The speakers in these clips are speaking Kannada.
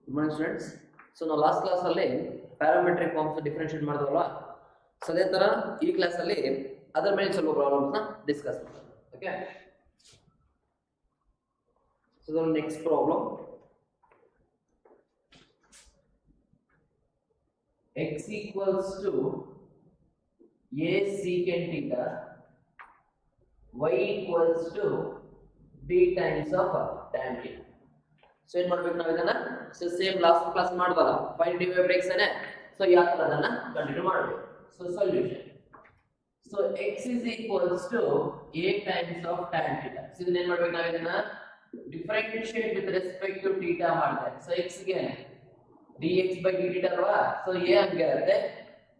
morning students. So now last class ಅಲ್ಲಿ ಪ್ಯಾರಾಮೆಟ್ರಿಕ್ ಫಾರ್ಮ್ಸ್ ಡಿಫರೆನ್ಷಿಯೇಟ್ ಮಾಡಿದ್ವಲ್ಲ, ಸೊ ಅದೇ ತರ ಈ ಕ್ಲಾಸ್ ಅಲ್ಲಿ ಅದರ ಮೇಲೆ ಸ್ವಲ್ಪ ಪ್ರಾಬ್ಲಮ್ಸ್ ನ ಡಿಸ್ಕಸ್ ಮಾಡೋಣ. Okay, so the next problem, x equals to a secant theta, y equals to b times of tan theta. So ಏನ್ ಮಾಡ್ಬೇಕು ನಾವು ಇದನ್ನ, ಸೊ ಸೇಮ್ ಲಾಸ್ಟ್ ಕ್ಲಾಸ್ ಮಾಡ್ದಲ್ಲ, ಫೈಂಡ್ dy by dx ಅನೇ, ಸೊ ಯಾವ ತರ ಅದನ್ನ ಕಂಟಿನ್ಯೂ ಮಾಡಬೇಕು. So solution, so x is equals to a times of tan theta. So ಇದನ್ನ ಏನ್ ಮಾಡ್ಬೇಕು ನಾವು, ಇದನ್ನ differentiate with respect to theta ಮಾಡಿದ್ರೆ, ಸೊ x ಗೆ dx by dt ಅಲ್ವಾ, ಸೊ a ಹಂಗೆ ಇರುತ್ತೆ.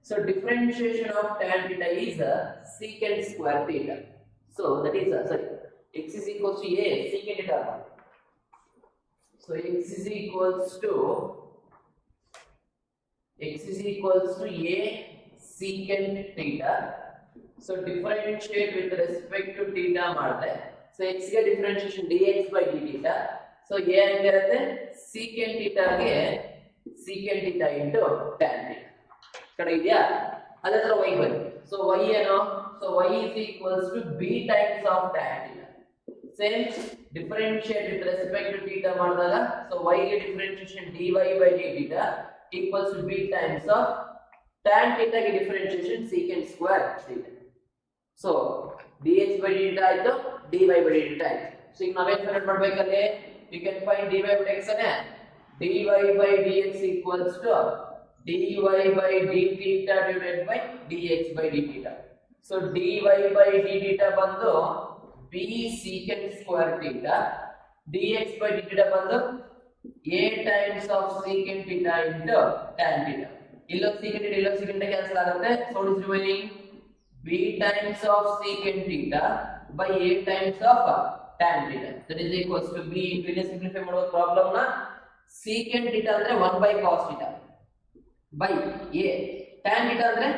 So differentiation of tan theta is secant square theta. So that is sorry, x is equals to a secant theta. So x is equals to a secant theta. So differentiate with respect to theta ಮಾಡಿದ್ರೆ, so x ಗೆ differentiation dx by d theta. So a ಹೆಂಗಿರುತ್ತೆ, secant theta ಗೆ secant theta into tan theta. ಕಡೆ ಇದೆಯಾ? ಅದೇ ತರ y ಬನ್ನಿ. So y ಏನು, so y is equals to b times of tan theta. Same differentiate with respect to theta ಮಾಡಿದಾಗ, so y ಗೆ differentiation dy by d theta equals to b times of tan theta ಗೆ differentiation secant square theta. So dx by d theta ಆಯ್ತು, dy by d theta ಆಯ್ತು. So ಈಗ ನಾವೇನ್ ಫೈಂಡ್ ಮಾಡ್ಬೇಕಲ್ಲಿ, you can find dy by dx ಅನೇ, dy by dx equals to dy by d theta divided by dx by d theta. So dy by d theta ಬಂದು b secant square theta, dx by d theta ಬಂದು a times of secant theta into tan theta. ಇಲ್ಲೋ secant theta ಇಲ್ಲೋ secant theta ಕ್ಯಾನ್ಸಲ್ ಆಗುತ್ತೆ. So what is remaining, b times of secant theta by a times of tan theta, that is equals to b into, ಇಲ್ಲಿ ಸಿಂಪ್ಲಿಫೈ ಮಾಡೋ ಪ್ರಾಬ್ಲಮ್ ನ secant theta ಅಂದ್ರೆ 1 by cos theta by a, tan theta ಅಂದ್ರೆ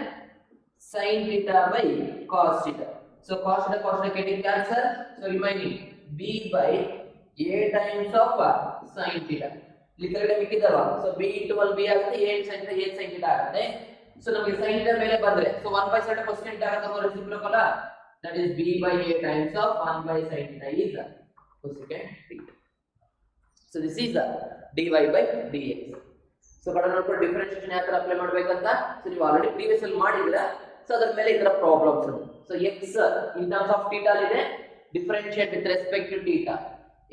sin theta by cos theta. So cos theta getting cancel, so remaining b by a times of sin theta. ಲಿಖಿತ ಮಿಕ್ಕಿದಲ್ವಾ, so b into 1 b ಆಗುತ್ತೆ, a sin theta a sin theta ಆಗುತ್ತೆ. ಸೊ ನಮಗೆ sin theta ಮೇಲೆ ಬಂದ್ರೆ, so 1 by sin theta cosine ಆಗುತ್ತೆ, ಬರೋ reciprocal, that is b by a times of 1 by sin theta is cosecant theta. So this is dy by dx. So ಕಡೆ ನೋಡ್ಕೊಂಡು ಡಿಫರೆನ್ಷಿಯೇಷನ್ ಯಾವ ತರ ಅಪ್ಲೈ ಮಾಡಬೇಕಂತ, ಸೊ ನೀವು ಆಲ್ರೆಡಿ ಪ್ರೀವಿಯಸ್ ಅಲ್ಲಿ ಮಾಡಿದ್ರೆ, ಸೊ ಅದರ ಮೇಲೆ ಈ ತರ ಪ್ರಾಬ್ಲಮ್ಸ್ ಇದೆ. So x in terms of theta ಇದೆ, differentiate with respect to theta.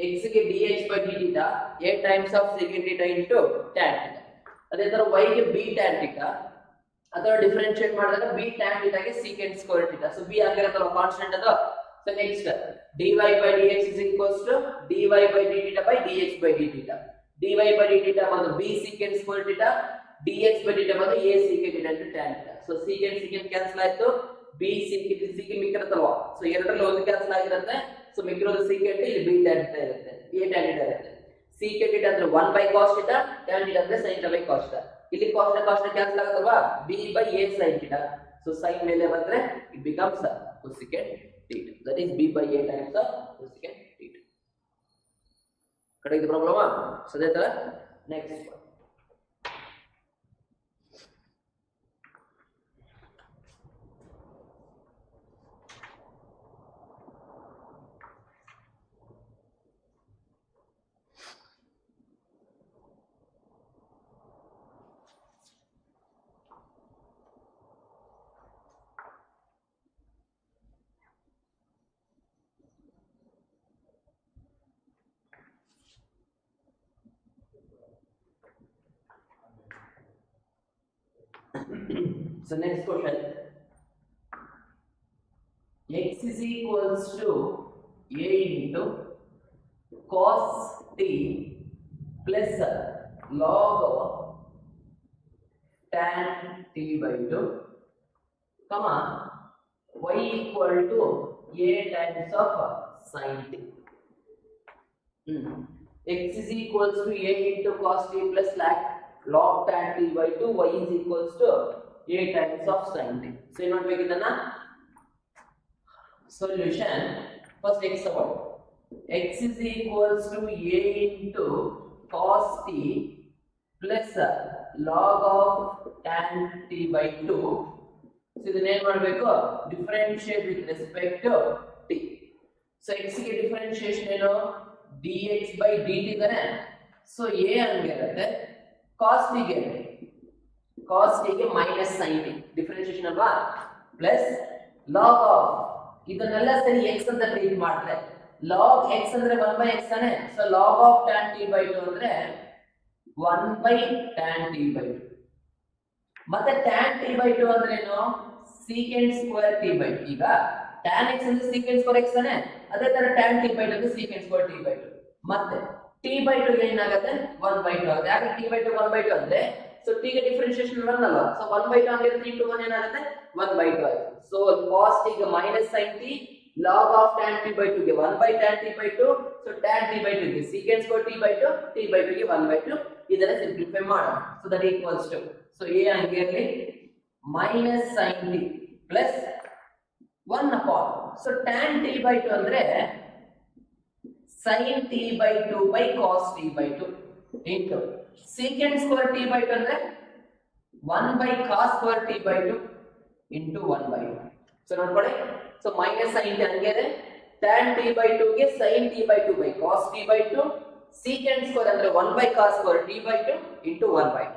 x ಗೆ dx by d theta a times of secant theta into tan theta. ಅದೇ ತರ y ಗೆ b tan theta, ಅಥವಾ ಡಿಫರೆನ್ಷಿಯೇಟ್ ಮಾಡಿದಾಗ b tan theta ಗೆ secant square theta. So b ಆಗಿರತ್ತಲ್ಲ ಕಾನ್ಸ್ಟೆಂಟ್ ಅದು. So next dy by dx is equals to dy by d theta by dx by d theta. dy by d theta ಬಂದು b secant square theta, dx by d theta ಬಂದು a secant theta into tan theta. So secant cancel ಆಯ್ತು, b secant ಮಿಕ್ಕಿರುತ್ತಲ್ವಾ, ಸೊ ಎರಡರಲ್ಲಿ ಒಂದು ಕ್ಯಾನ್ಸಲ್ ಆಗಿರುತ್ತೆ. ಸೊ ಮಿಕ್ಕಿರೋದು secant, ಇಲ್ಲಿ b tan theta ಇರುತ್ತೆ, a tan theta ಇರುತ್ತೆ. secant theta ಅಂದ್ರೆ 1 by cos theta, tan theta ಅಂದ್ರೆ sin theta by cos theta. ಇಲ್ಲಿ cos theta ಕ್ಯಾನ್ಸಲ್ ಆಗುತ್ತಲ್ವಾ, b by a sin theta. So sin ಮೇಲೆ ಬಂದ್ರೆ it becomes cosecant theta, that is b by a times of cosecant theta. ಕಡೆ ಇದು ಪ್ರಾಬ್ಲಮ್. ಸೊ ಅದೇ ತರ next, so next question, x is equals to a into cos t plus log tan t by 2, comma y equal to a times of sin t. X is equals to a into cos t plus log tan t by 2, y is equals to a times of sin t. So ಏನು ಮಾಡಬೇಕು ಇದನ್ನ, solution. First x about x is equals to a into cos t plus log of tan t by 2. So ಇದನ್ನ ಏನು ಮಾಡಬೇಕು, differentiate with respect to t. So x ಗೆ ಡಿಫರೆನ್ಶಿಯೇಷನ್ ಏನು, dx by dt ತಾನೆ. ಸೊ a ಹಂಗಿರುತ್ತೆ, cos t ಗೆ ಮೈನಸ್ sin t ಡಿಫರೆನ್ಶಿಯೇಷನ್ ಅಲ್ವಾ, ಪ್ಲಸ್ log ಆಫ್ ಇದನ್ನೆಲ್ಲ ಸರಿ x ಅಂತ ಟ್ರೀಟ್ ಮಾಡಿದ್ರೆ log x ಅಂದ್ರೆ 1/x ತಾನೆ. So log of tan t by 2 ಅಂದ್ರೆ 1/tan t by 2. ಮತ್ತೆ tan t by 2 ಅಂದ್ರೆ ಏನು, secant square t by 2. ಈಗ tan x ಅಂದ್ರೆ secant square x ತಾನೆ, ಅದೇ ತರ tan t by 2 ಅಂದ್ರೆ secant square t by 2. ಮತ್ತೆ t by 2 ಗೆ ಏನಾಗುತ್ತೆ, 1/2 ಆಗುತ್ತೆ. ಯಾಕೆ t by 2 1/2 ಅಂದ್ರೆ, ಸೊ t ಗೆ ಡಿಫರೆನ್ಶಿಯೇಷನ್ 1 ಅಲ್ವಾ, ಸೊ 1/2 ಅಂದ್ರೆ 3 into 1 ಏನಾಗುತ್ತೆ, 1/2 ಆಯ್ತು. ಸೊ cos t ಗೆ minus sin t, log of tan t by 2 ಗೆ 1/tan t by 2. So tan t by 2 ಗೆ secant square t by 2, t by 2 ಗೆ 1/2. ಇದನ್ನ ಸಿಂಪ್ಲಿಫೈ ಮಾಡೋಣ. So that equals to, so a ಹಂಗಿರಲಿ minus sin t plus 1 upon, so tan t by 2 ಅಂದ್ರೆ sin t by 2 by cos t by 2 into secant square t by 2 ಅಂದ್ರೆ 1 by cos square t by 2 into 1/2. So ನೋಡ್ಕೊಳ್ಳಿ, ಸೊ minus sin t ಹಂಗಿದೆ, tan t by 2 ಗೆ sin t by 2 by cos t by 2, secant square ಅಂದ್ರೆ 1 by cos square t by 2 into 1/2.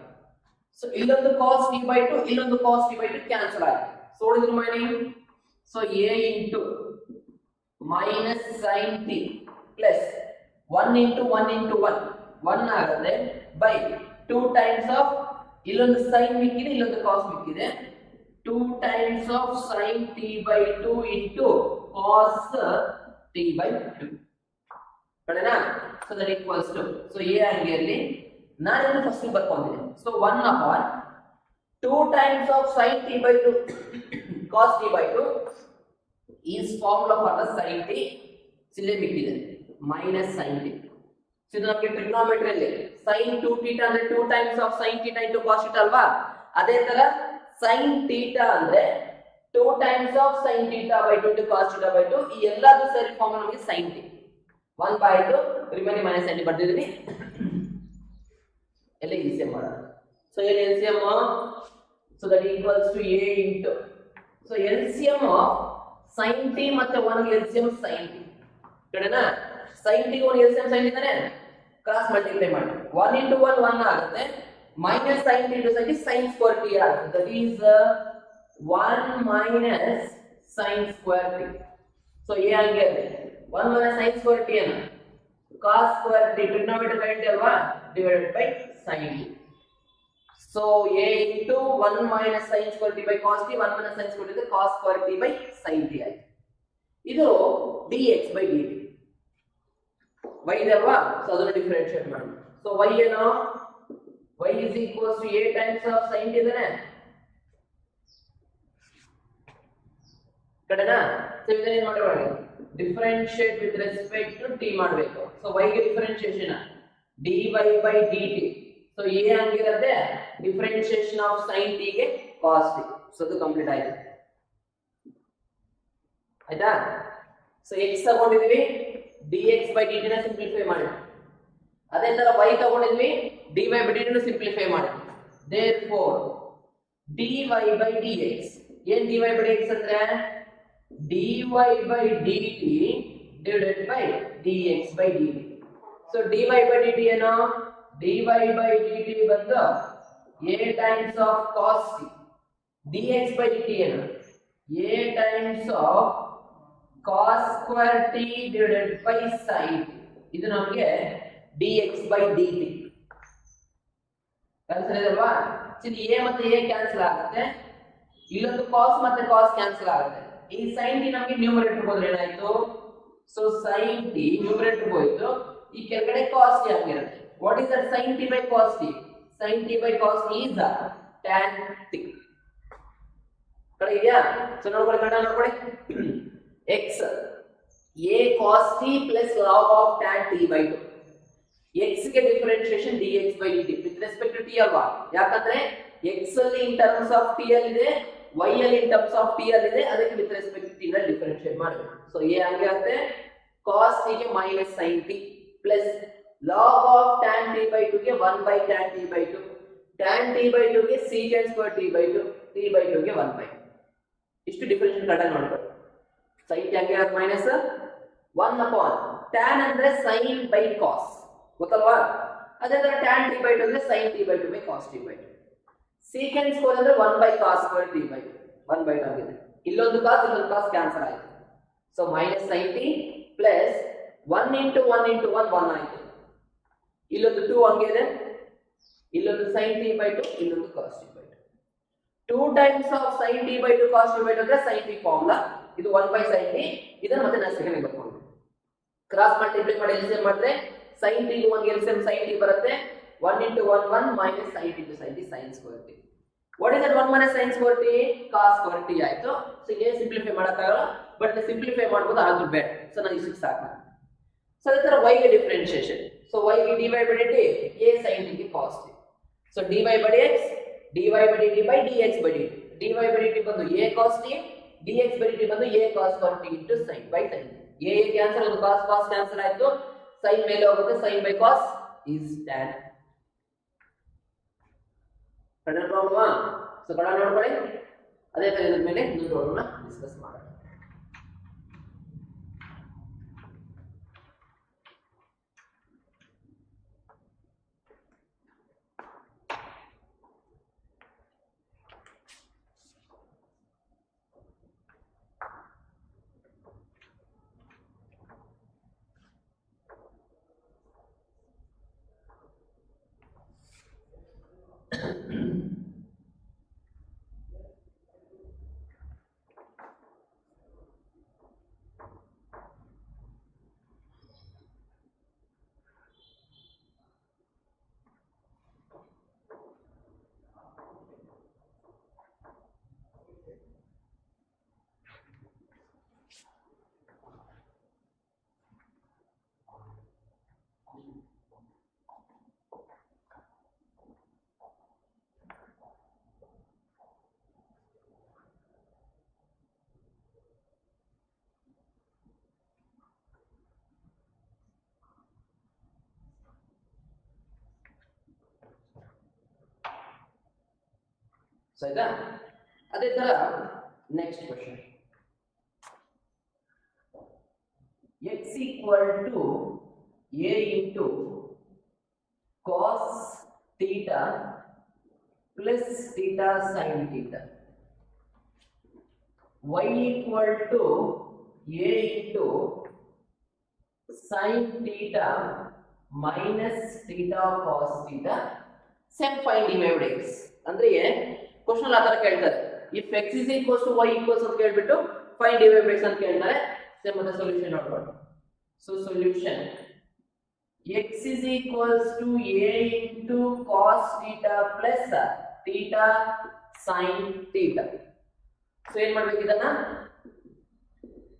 So ಇಲ್ಲೊಂದು cos t by 2, ಇಲ್ಲೊಂದು cos t by 2 ಕ್ಯಾನ್ಸಲ್ ಆಗಿದೆ. ಸೊ ನೋಡಿದ್ರೆ ಮಾಡಿ, so a into minus sin t plus 1 into 1 into 1 ಆಗುತ್ತೆ by 2 times of, ಇಲ್ಲೊಂದು sin ಮಿಕ್ಕಿದೆ, ಇಲ್ಲೊಂದು cos ಮಿಕ್ಕಿದೆ, 2 times of sin t by 2 into cos t by 2 ಕಡೆನಾ. So that equals to, so a ಹಂಗಿರಲಿ, ನಾನು ಫಸ್ಟ್ ಬರ್ಕೊಂಡಿದ್ದೀನಿ. So 1 upon 2 times of sin t by 2 cos t by 2 is formula for the sin t. ಸಿಲೆ ಮಿಕ್ಕಿದೆ minus sin t. So ಇದು ನಮಗೆ ಟ್ರಿಗ್ನೋಮೆಟ್ರಿ ಅಲ್ಲಿ sin 2 theta ಅಂದ್ರೆ 2 times of sin theta into cos theta ಅಲ್ವಾ, ಅದೇ ತರ sin theta ಅಂದ್ರೆ 2 times of sin theta by 2 into cos theta by 2. ಈ ಎಲ್ಲದೂ ಸೇರಿ ಫಾರ್ಮ್ ನಮಗೆ sin t 1/2 remaining minus sin t ಬರ್ತಿದೀನಿ. ಎಲ್ಲ LCM ಮಾಡೋಣ. ಸೊ ಏನು LCM, so that equals to a into, so LCM of sin t ಮತ್ತೆ 1 LCM sin t ಕಡೆನಾ. sin t ಗೆ 1 LCM sin t ತಾನೆ, ಕ್ರಾಸ್ ಮಲ್ಟಿಪ್ಲೈ ಮಾಡಿ 1 into 1 ಆಗುತ್ತೆ, minus sin t into sin t sin square t ಆಗುತ್ತೆ. That is 1 minus sin square t. So a ಹಂಗೆ 1 minus sin square t ಏನು, cos square t trigonometry identity ಅಲ್ವಾ, divided by sin t. So a into 1 minus sin square t by cos t, 1 minus sin square t is cos square t by sin t ಆಯ್ತು. ಇದು dx by dt y ಇದೆ ಅಲ್ವಾ, ಸೊ ಅದನ್ನು ಡಿಫರೆನ್ಶಿಯೇಟ್ ಮಾಡಿ. ಸೊ y ಏನು, y is equals to a times of sin t ಇದಾನೆ ಕಡೆನಾ. ಸೊ ಇದನ್ನ ಏನು ಮಾಡಬೇಕು, differentiate with respect to t ಮಾಡಬೇಕು. ಸೊ y ಗೆ differentiation dy by dt. So a ಹಂಗಿರುತ್ತೆ, ಡಿಫರೆನ್ಶಿಯೇಷನ್ ಆಫ್ sin t ಗೆ cos t. ಸೊ ಅದು ಕಂಪ್ಲೀಟ್ ಆಯ್ತು ಆಯ್ತಾ. ಸೊ x ತಗೊಂಡಿದ್ವಿ, dx by dt ನ ಸಿಂಪ್ಲಿಫೈ ಮಾಡಿ, ಅದೇ ತರ y ತಗೊಂಡಿದ್ವಿ, dy by dt ನ ಸಿಂಪ್ಲಿಫೈ ಮಾಡಿ. therefore dy by dx, ಏನ್ dy by dx ಅಂದ್ರೆ dy by dt divided by dx by dt. So dy by dt ಏನು, dy by dt ಬಂದು a times of cos t, dx by dt ಏನು a times of cos square t divided by sin t. ಇದು ನಮಗೆ dx by dt ಕ್ಯಾನ್ಸಲ್ ಇದಲ್ವಾ. ಇಲ್ಲಿ a ಮತ್ತೆ a ಕ್ಯಾನ್ಸಲ್ ಆಗುತ್ತೆ, ಇಲ್ಲೊಂದು cos ಮತ್ತೆ cos ಕ್ಯಾನ್ಸಲ್ ಆಗುತ್ತೆ. ಈ sin t ನಮಗೆ ನ್ಯೂಮರೇಟರ್ ಹೋದ್ರೆ ಏನಾಯ್ತು, ಸೊ sin t ನ್ಯೂಮರೇಟರ್ ಹೋಯ್ತು, ಈ ಕೆಳಗಡೆ cos t ಆಗಿರುತ್ತೆ. what is that sin t by cos t? sin t by cos t is tan t ಕಡೆ ಇದೆಯಾ. ಸೊ ನೋಡ್ಕೊಳ್ಳಿ ಕಡೆ ನೋಡ್ಕೊಳ್ಳಿ, x a cos t plus log of tan t by 2. x ಗೆ differentiation dx by dt with respect to t ಅಲ್ವಾ, ಯಾಕಂದ್ರೆ x ಅಲ್ಲಿ in terms of t ಅಲ್ಲಿ ಇದೆ, y ಅಲ್ಲಿ in terms of t ಅಲ್ಲಿ ಇದೆ, ಅದಕ್ಕೆ with respect to t t ನ ಡಿಫರೆನ್ಶಿಯೇಟ್ ಮಾಡಬೇಕು. ಸೊ a ಆಗಿರುತ್ತೆ cos t ಗೆ minus sin t plus log of tan t by 2 ಗೆ 1 by tan t by 2 tan t by 2 ಗೆ secant square t by 2 t by 2 ಗೆ 1 by ಇಷ್ಟು ಡಿಫರೆನ್ಷಿಯೇಟ್ ಕರೆಕ್ಟ್ ಮಾಡ್ಕೊಳ್ಳಿ. sin t ಆಗಿರೋದು ಮೈನಸ್ 1 upon tan ಅಂದ್ರೆ sin by cos ಗೊತ್ತಲ್ವಾ? ಅದೇ ತರ tan t by 2 ಗೆ sin t by 2 by cos t by 2 secant square ಅಂದ್ರೆ 1 by cos square t by 2 1 by 2 ಆಗಿದೆ. ಇಲ್ಲೊಂದು cos ಕ್ಯಾನ್ಸಲ್ ಆಯಿತು. So minus sin t plus 1 into 1 into 1 1 ಆಯಿತು. ಇಲ್ಲೊಂದು 2 ಹಂಗೆ ಇದೆ, ಇಲ್ಲೊಂದು sin t by 2 ಇಲ್ಲೊಂದು cos t by 2 2 times of sin t by 2 cos t by 2 ಅಂದ್ರೆ sin t ಫಾರ್ಮುಲಾ ಇದು 1 by sin t. ಇದನ್ನ ಮತ್ತೆ ನಾನು ಸೆಕೆಂಡ್ ಗೆ ಬರ್ಕೊಂಡು ಕ್ರಾಸ್ ಮಲ್ಟಿಪ್ಲೈ ಮಾಡಿ ಎಲ್ಸಿಎಂ ಮಾಡಿದ್ರೆ sin t ಗೆ 1 ಎಲ್ಸಿಎಂ sin t ಬರುತ್ತೆ 1 into 1 1 minus sin t into sin t sin square t. What is that 1 minus sin square t? Cos square t ಆಯ್ತು. ಸೊ ಇದೇ ಸಿಂಪ್ಲಿಫೈ ಮಾಡಕ್ಕಾಗಲ್ಲ, ಬಟ್ ಸಿಂಪ್ಲಿಫೈ ಮಾಡಬಹುದು, ಆದ್ರೂ ಬೇಡ. ಸೊ ನಾನು ಇಷ್ಟು ಸಾಕು. ಸೊ ಅದೇ ತರ y ಗೆ ಡಿಫರೆನ್ಷಿಯೇಷನ್. ಸೊ y ಗೆ dy by dt a sin t ಗೆ cos t. So dy by dx dy by dt by dx by dt. dy by dt ಬಂದು a cos t, dx by dt ಬಂದು a cos square t into sin by sin t. a cancel, ಒಂದು cos ಕ್ಯಾನ್ಸಲ್ ಆಯ್ತು, sin ಮೇಲೆ ಹೋಗುತ್ತೆ, sin by cos is tan. Kannada problem. So Kannada ನೋಡ್ಕೊಳ್ಳಿ. ಅದೇ ತರ ಇದ್ರ ಮೇಲೆ ಇನ್ನೊಂದು ಪ್ರಾಬ್ಲಮ್ ಡಿಸ್ಕಸ್ ಮಾಡೋಣ. ಸೊ ಆಯ್ತಾ? ಅದೇ ತರ next question, x equal to a into cos theta plus theta sin theta, y equal to a into sin theta minus theta cos theta, same find dy by dx. ಅಂದ್ರೆ ಕ್ವಶನ್ ಆ ತರ ಕೇಳ್ತಾರೆ, if x is equals to y equals ಅಂತ ಕೇಳ್ಬಿಟ್ಟು ಫೈಂಡ್ dy by dx ಅಂತ ಕೇಳ್ತಾರೆ. ಸೇಮ್ ಮತ್ತೆ ಸೊಲ್ಯೂಷನ್ ನೋಡೋಣ. So solution x is equals to a into cos theta plus theta sin theta. So ಏನ್ ಮಾಡ್ಬೇಕು, ಇದನ್ನ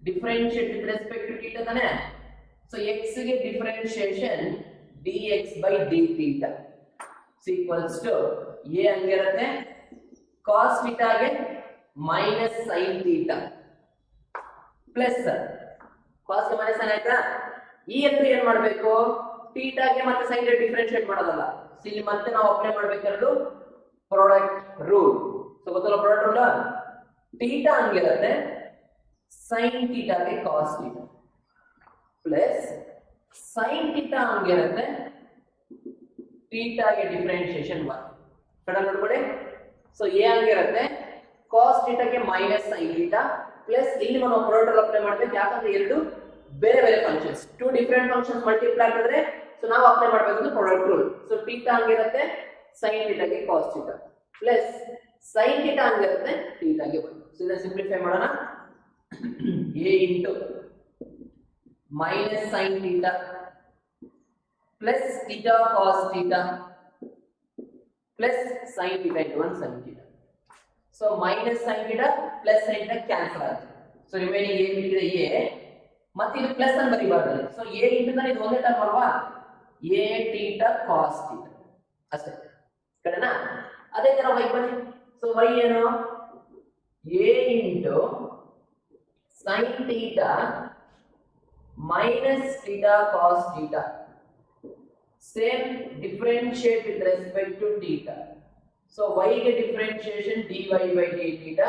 differentiate with respect to theta ತಾನೆ. ಸೊ x ಗೆ differentiation dx by d theta equals to a ಹಂಗಿರುತ್ತೆ, cos theta ಗೆ minus sin theta plus cos ಗೆ minus sin ಆಯ್ತಾ. ಈ ಅಂದ್ರೆ ಏನ್ ಮಾಡಬೇಕು, theta ಗೆ ಮತ್ತೆ sin ಗೆ ಡಿಫರೆನ್ಶಿಯೇಟ್ ಮಾಡೋದಲ್ಲ. ಸೊ ಇಲ್ಲಿ ಮತ್ತೆ ನಾವು ಅಪ್ಲೈ ಮಾಡಬೇಕಾಗಿರೋದು ಪ್ರಾಡಕ್ಟ್ ರೂಲ್. ಸೊ ಗೊತ್ತಲ್ಲ ಪ್ರಾಡಕ್ಟ್ ರೂಲ್, theta ಹಂಗಿರುತ್ತೆ, sin theta ಗೆ cos theta plus sin theta ಹಂಗಿರುತ್ತೆ, theta ಗೆ ಡಿಫರೆನ್ಶಿಯೇಷನ್ 1 ಕಡ ನೋಡ್ಕೊಳ್ಳಿ. ಸೊ a ಆಗಿರುತ್ತೆ cos theta ಗೆ ಮೈನಸ್ sin theta ಪ್ಲಸ್ ಇಲ್ಲಿ ನಾವು ಪ್ರಾಡಕ್ಟ್ ಅಪ್ಲೈ ಮಾಡಬೇಕು, ಯಾಕಂದ್ರೆ ಎರಡು ಬೇರೆ ಬೇರೆ functions, two different functions multiply ಆಗಿದ್ರೆ ಸೊ ನಾವು ಅಪ್ಲೈ ಮಾಡಬೇಕು ಪ್ರಾಡಕ್ಟ್ ರೂಲ್. ಸೊ theta ಆಗಿರುತ್ತೆ sin theta ಗೆ cos theta plus sin theta ಆಗಿರುತ್ತೆ theta ಗೆ 1. ಸೊ ಇದನ್ನ ಸಿಂಪ್ಲಿಫೈ ಮಾಡೋಣ. a into minus sin theta plus theta cos theta plus sin theta into 1 sin theta. So minus sin theta plus sin theta cancel ಆಗುತ್ತೆ. So remaining a ಮಿಕ್ಕಿದೆ a, ಮತ್ತೆ ಇದು ಪ್ಲಸ್ ಅನ್ನು ಬರಿಬಾರ್ದು. ಸೊ a into ನಾನು ಇದು ಒಂದೇ ಟರ್ಮ್ ಅಲ್ವಾ, a theta cos theta ಅಷ್ಟೇ ಕರೆನಾ. ಅದೇ ತರ y ಬನ್ನಿ. ಸೊ y ಏನು, a into sin theta minus theta cos theta. Same differentiate with respect to theta. So y ಗೆ differentiation dy by d theta.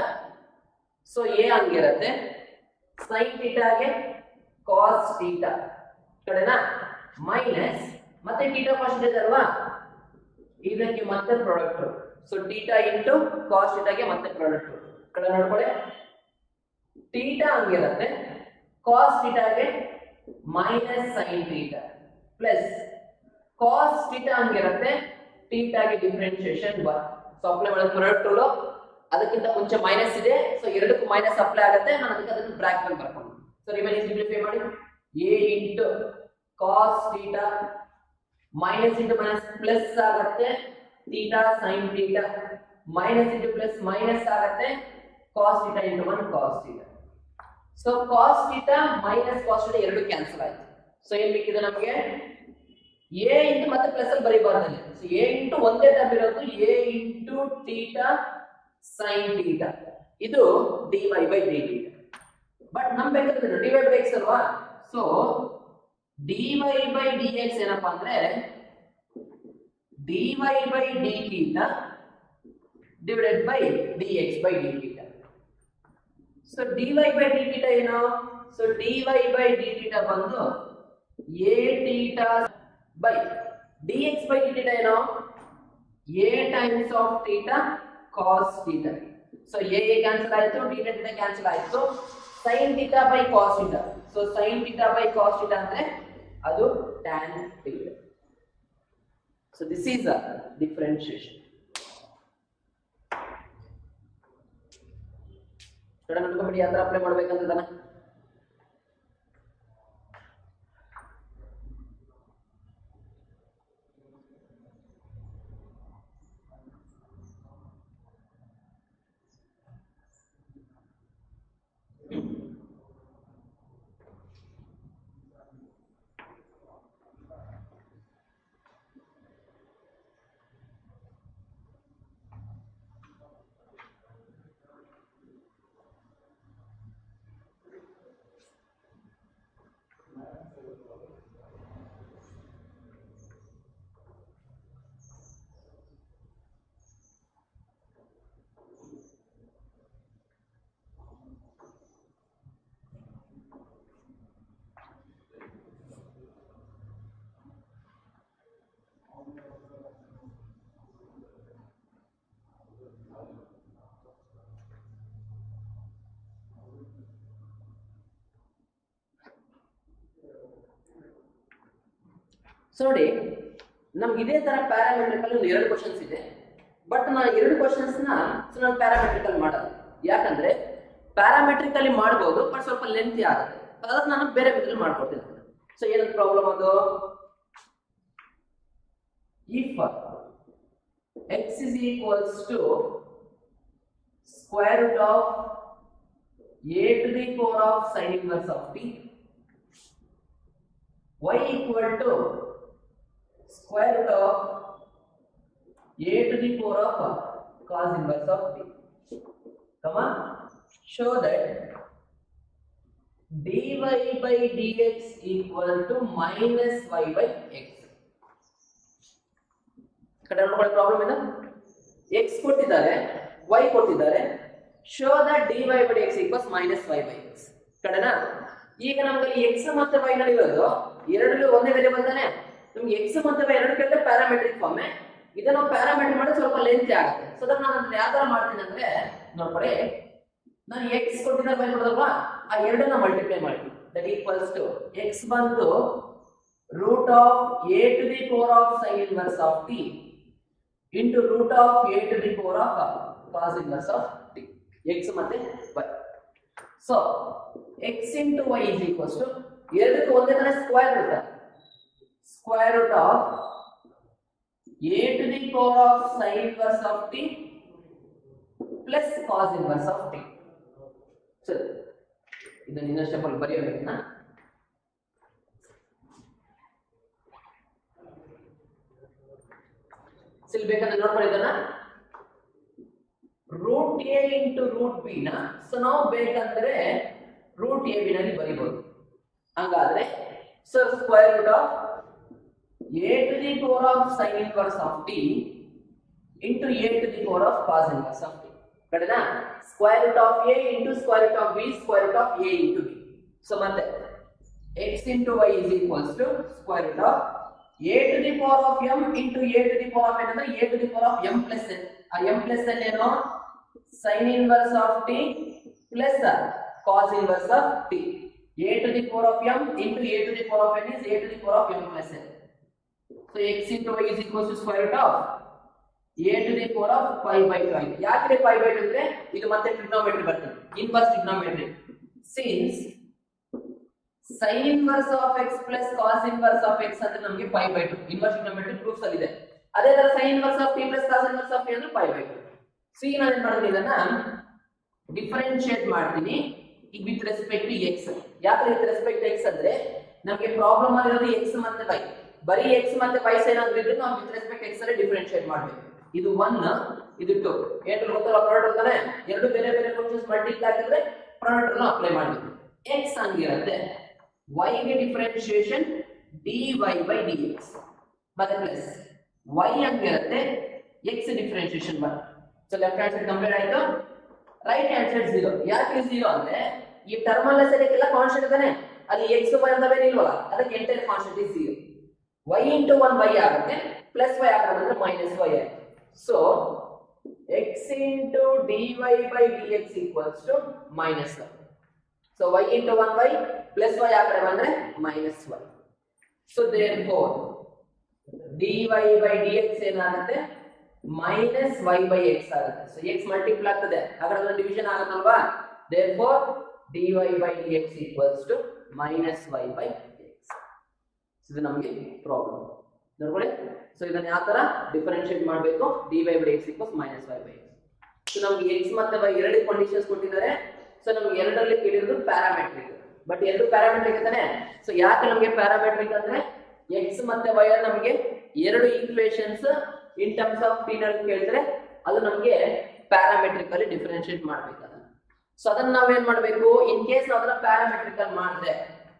So a ಹಂಗಿರುತ್ತೆ sin theta ಗೆ cos theta ಕಡೆನಾ ಮೈನಸ್ ಮತ್ತೆ theta ಪರ್ಸೆಂಟೇಜ್ ಅಲ್ವಾ ಇದಕ್ಕೆ ಮತ್ತೆ product. So theta into cos theta ಗೆ ಮತ್ತೆ ಪ್ರಾಡಕ್ಟ್ ಕಡೆ ನೋಡ್ಕೊಳ್ಳಿ. theta ಹಂಗಿರುತ್ತೆ cos theta ಗೆ minus sin theta plus cos theta ಹಂಗಿರುತ್ತೆ theta ಗೆ ಡಿಫರೆನ್ಷಿಯೇಷನ್ 1. ಸೊ ಅಪ್ಲೈ ಮಾಡೋದು ಪ್ರಾಡಕ್ಟ್ ರೂಲ್. ಅದಕ್ಕಿಂತ ಮುಂಚೆ ಮೈನಸ್ ಇದೆ, ಸೊ ಎರಡಕ್ಕೂ ಮೈನಸ್ ಅಪ್ಲೈ ಆಗುತ್ತೆ. ನಾನು ಅದಕ್ಕೆ ಅದನ್ನು ಬ್ರಾಕೆಟ್ ಅಲ್ಲಿ ಬರ್ಕೊಂಡು ಸೊ ರಿಮೈನಿಂಗ್ ಸಿಂಪ್ಲಿಫೈ ಮಾಡಿ a into cos theta minus into minus plus ಆಗುತ್ತೆ theta sin theta minus into plus minus ಆಗುತ್ತೆ cos theta into 1 cos theta. So cos theta minus cos theta ಎರಡು ಕ್ಯಾನ್ಸಲ್ ಆಯ್ತು. ಸೊ ಏನ್ ಬೇಕಿದೆ ನಮಗೆ a into ಮತ್ತೆ ಪ್ಲಸ್ ಅಲ್ಲಿ ಬರೀಬಾರ್ದು. ಸೊ a into ಒಂದೇ ಟರ್ಮ್ ಇರೋದು a into theta sin theta ಇದು dy by dt. ಬಟ್ ನಮ್ ಬೇಕಾದ್ರೆ dy by x ಅಲ್ವಾ. ಸೊ dy by dx ಏನಪ್ಪಾ ಅಂದ್ರೆ dy by d theta divided by dx by d theta. So dy by d theta ಏನು? So dy by d theta ಬಂದು a theta by dx by d theta ಏನು? a times of theta cos theta. So a cancel ಆಯ್ತು, d theta cancel ಆಯ್ತು, sin theta by cos theta. So sin theta by cos theta ಅಂದ್ರೆ ಅದು tan theta. So this is a differentiation. ಕಡೆ ನೋಡ್ಕೊಂಬಿಡಿ ಯಾವ ತರ ಅಪ್ಲೈ ಮಾಡ್ಬೇಕಂತದನ್ನ. ಸೊ ನೋಡಿ ನಮ್ಗೆ ಇದೇ ತರ ಪ್ಯಾರಾಮೆಟ್ರಿಕಲ್ ಒಂದು ಎರಡು ಕ್ವಶನ್ಸ್ ಇದೆ. ಬಟ್ ನಾನು ಎರಡು ಕ್ವಶನ್ಸ್ ನಾನು ಪ್ಯಾರಾಮೆಟ್ರಿಕಲ್ ಮಾಡಲ್ಲ. ಯಾಕಂದ್ರೆ ಪ್ಯಾರಾಮೆಟ್ರಿಕಲಿ ಮಾಡಬಹುದು ಬಟ್ ಸ್ವಲ್ಪ ಲೆಂತಿ ಆಗುತ್ತೆ. ಅದಕ್ಕೆ ನಾನು ಬೇರೆ ವಿಧದಲ್ಲಿ ಮಾಡ್ಕೊಡ್ತೀನಿ. ಸೊ ಏನಂತ ಪ್ರಾಬ್ಲಮ್ ಅದು, if x is equals to square root of a to the power of sin inverse of t, y equal to square root of a to the power of cos inverse of t, comma show that dy by dx equal to minus y by x. ಕಡೆ ನೋಡ್ಕೊಳ್ಳಿ ಪ್ರಾಬ್ಲಮ್ ಏನು, x ಕೊಟ್ಟಿದ್ದಾರೆ y ಕೊಟ್ಟಿದ್ದಾರೆ, show that dy by dx equals minus y by x. ಕಡೆನಾ ಈಗ ನಮಗೆ x ಮತ್ತೆ y ನಲ್ಲಿರೋದು ಎರಡು ಒಂದೇ ವೇರಿಯೇಬಲ್ ತಾನೆ. ನಮಗೆ x ಮತ್ತೆ y ಎರಡು ಕಡೆ ಪ್ಯಾರಾಮೆಟ್ರಿಕ್ ಫಾರ್ಮ್. ಇದನ್ನ ನಾವು ಪ್ಯಾರಾಮೆಟ್ರಿಕ್ ಮಾಡಿ ಸ್ವಲ್ಪ ಲೆಂತ್ ಆಗುತ್ತೆ. ಸೊ ಅದನ್ನ ನಾನು ಯಾವ ತರ ಮಾಡ್ತೀನಿ ಅಂದ್ರೆ ನೋಡ್ಕೊಳ್ಳಿ, ನಾನು x ಕೊಟ್ಟಿದ್ದಾರೆ y ಕೊಡೋದಲ್ವಾ, ಆ ಎರಡನ್ನ ಮಲ್ಟಿಪ್ಲೈ ಮಾಡ್ತೀನಿ. ದಟ್ ಈಕ್ವಲ್ಸ್ ಟು x ಬಂದು root of a to the power of sin inverse of t into root of a to the power of cos inverse of t. x ಮತ್ತೆ y. So x into y is equals to ಎರಡಕ್ಕೂ ಒಂದೇ ತರ square root, square root of a to the power of sin inverse of t plus cos inverse of t. ಸರಿ, ಇದನ್ನ ಇನ್ನೊಂದು ಸ್ಟೆಪ್ ಅಲ್ಲಿ ಬರೆಯಬೇಕು. ಸಿಲ್ ಬೇಕಂದ್ರೆ ನೋಡ್ಕೊಳ್ಳಿ ಇದನ್ನ, root a into root b ನ. ಸೊ ನಾವು ಬೇಕಂದ್ರೆ ರೂಟ್ ಎ ಬಿ ನಲ್ಲಿ ಬರೀಬಹುದು. ಹಂಗಾದ್ರೆ so square root of a to the power of sin inverse of t into a to the power of cos inverse of t. ಕರೆನಾ? square root of a into square root of b square root of a into b. So ಮತ್ತೆ x into y is equals to square root of a to the power of m into a to the power of n ಅಂದ್ರೆ a to the power of m plus n. ಆ m plus n ಏನು? sin inverse of t plus cos inverse of t. a to the power of m into a to the power of n is a to the power of m plus n. So x into y is equals to square root of a to the power of pi by 2 ಆಗಿದೆ. ಯಾಕೆ pi by 2 ಅಂದ್ರೆ ಇದು ಮತ್ತೆ ಟ್ರಿಗ್ನೋಮೆಟ್ರಿ ಬರ್ತದೆ, inverse trigonometry. Since sin inverse of x plus cos inverse of x ಅಂದ್ರೆ ನಮಗೆ pi by 2 inverse trigonometry proofs ಅಲ್ಲಿ ಇದೆ. ಅದೇ ತರ sin inverse of t plus cos inverse of t ಅಂದ್ರೆ pi by 2. ಸೊ ಈಗ ನಾನು ಏನು ಮಾಡ್ತೀನಿ, ಇದನ್ನ ಡಿಫರೆನ್ಶಿಯೇಟ್ ಮಾಡ್ತೀನಿ ವಿತ್ ರೆಸ್ಪೆಕ್ಟ್ ಟು x. ಯಾಕೆ ವಿತ್ ರೆಸ್ಪೆಕ್ಟ್ ಟು x ಅಂದ್ರೆ ನಮಗೆ ಪ್ರಾಬ್ಲಮ್ ಆಗಿರೋದು x ಮತ್ತೆ y. ಬರೀ x ಮತ್ತೆ y ಏನಾದ್ರು ಇದ್ರೆ ನಾವು ವಿತ್ ರೆಸ್ಪೆಕ್ಟ್ x ಅಲ್ಲಿ ಡಿಫರೆನ್ಶಿಯೇಟ್ ಮಾಡಬೇಕು. ಇದು 1 ಇದು 2 ಏನು ಗೊತ್ತಲ್ಲ, ಪ್ರಾಡಕ್ಟ್ ಅಂತಾನೆ ಎರಡು ಬೇರೆ ಬೇರೆ ಫಂಕ್ಷನ್ಸ್ ಮಲ್ಟಿಪ್ಲೈ ಆಗಿದ್ರೆ ಪ್ರಾಡಕ್ಟ್ ಅನ್ನು ಅಪ್ಲೈ ಮಾಡಬೇಕು. x ಹಂಗಿರುತ್ತೆ, y ಗೆ ಡಿಫರೆನ್ಶಿಯೇಷನ್ dy by dx ಮತ್ತೆ ಪ್ಲಸ್ y ಹಂಗಿರುತ್ತೆ, x ಡಿಫರೆನ್ಶಿಯೇಷನ್ ಬರುತ್ತೆ. So left hand side complete ಆಯ್ತು. Right hand side 0. ಯಾಕೆ 0 ಅಂದ್ರೆ ಈ ಟರ್ಮ್ ಅಲ್ಲ ಸರಿಯಕ್ಕೆಲ್ಲ ಕಾನ್ಸ್ಟೆಂಟ್ ಇದಾನೆ, ಅಲ್ಲಿ x y ಅಂತವೇನು ಇಲ್ವಲ್ಲ, ಅದಕ್ಕೆ entire constant is 0. y into 1 y ಆಗುತ್ತೆ, ಪ್ಲಸ್ y ಆಗುತ್ತೆ ಮೈನಸ್ y ಆಗುತ್ತೆ. So x into dy by dx equals to minus 1. So y into 1y plus y ಆ ಕಡೆ ಬಂದ್ರೆ minus y. So therefore dy by dx ಏನಾಗುತ್ತೆ minus y by x ಆಗುತ್ತೆ. So x ಮಲ್ಟಿಪ್ಲೈ ಆಗ್ತದೆ, ಹಾಗಾದ್ರೆ division ಆಗುತ್ತಲ್ವಾ. therefore dy by dx equals to minus y by x. ಇದು ನಮಗೆ ಪ್ರಾಬ್ಲಮ್ ನೋಡ್ಕೊಳ್ಳಿ. ಸೊ ಇದನ್ನ ಯಾವ ತರ ಡಿಫರೆನ್ಶಿಯೇಟ್ ಮಾಡಬೇಕು, dy by dx equals minus y by x. So ನಮಗೆ x ಮತ್ತೆ y ಎರಡು ಕಂಡೀಷನ್ಸ್ ಕೊಟ್ಟಿದ್ದಾರೆ. ಸೊ ನಮಗೆ ಎರಡರಲ್ಲಿ ಕೇಳಿರೋದು ಪ್ಯಾರಾಮೆಟ್ರಿಕ್, ಬಟ್ ಎರಡು ಪ್ಯಾರಾಮೆಟ್ರಿಕ್ ಅಂತಾನೆ. ಸೊ ಯಾಕೆ ನಮಗೆ ಪ್ಯಾರಾಮೆಟ್ರಿಕ್ ಅಂದ್ರೆ x ಮತ್ತೆ y ನಮಗೆ ಎರಡು equations in terms of t ನಲ್ಲಿ ಕೇಳಿದ್ರೆ ಅದು ನಮಗೆ ಪ್ಯಾರಾಮೆಟ್ರಿಕ್ ಅಲ್ಲಿ ಡಿಫರೆನ್ಶಿಯೇಟ್ ಮಾಡಬೇಕು. ಸೊ ಅದನ್ನ ನಾವೇನ್ ಮಾಡಬೇಕು, ಇನ್ ಕೇಸ್ ನಾವು ಅದನ್ನ ಪ್ಯಾರಾಮೆಟ್ರಿಕ್ ಅಲ್ಲಿ ಮಾಡಿದ್ರೆ,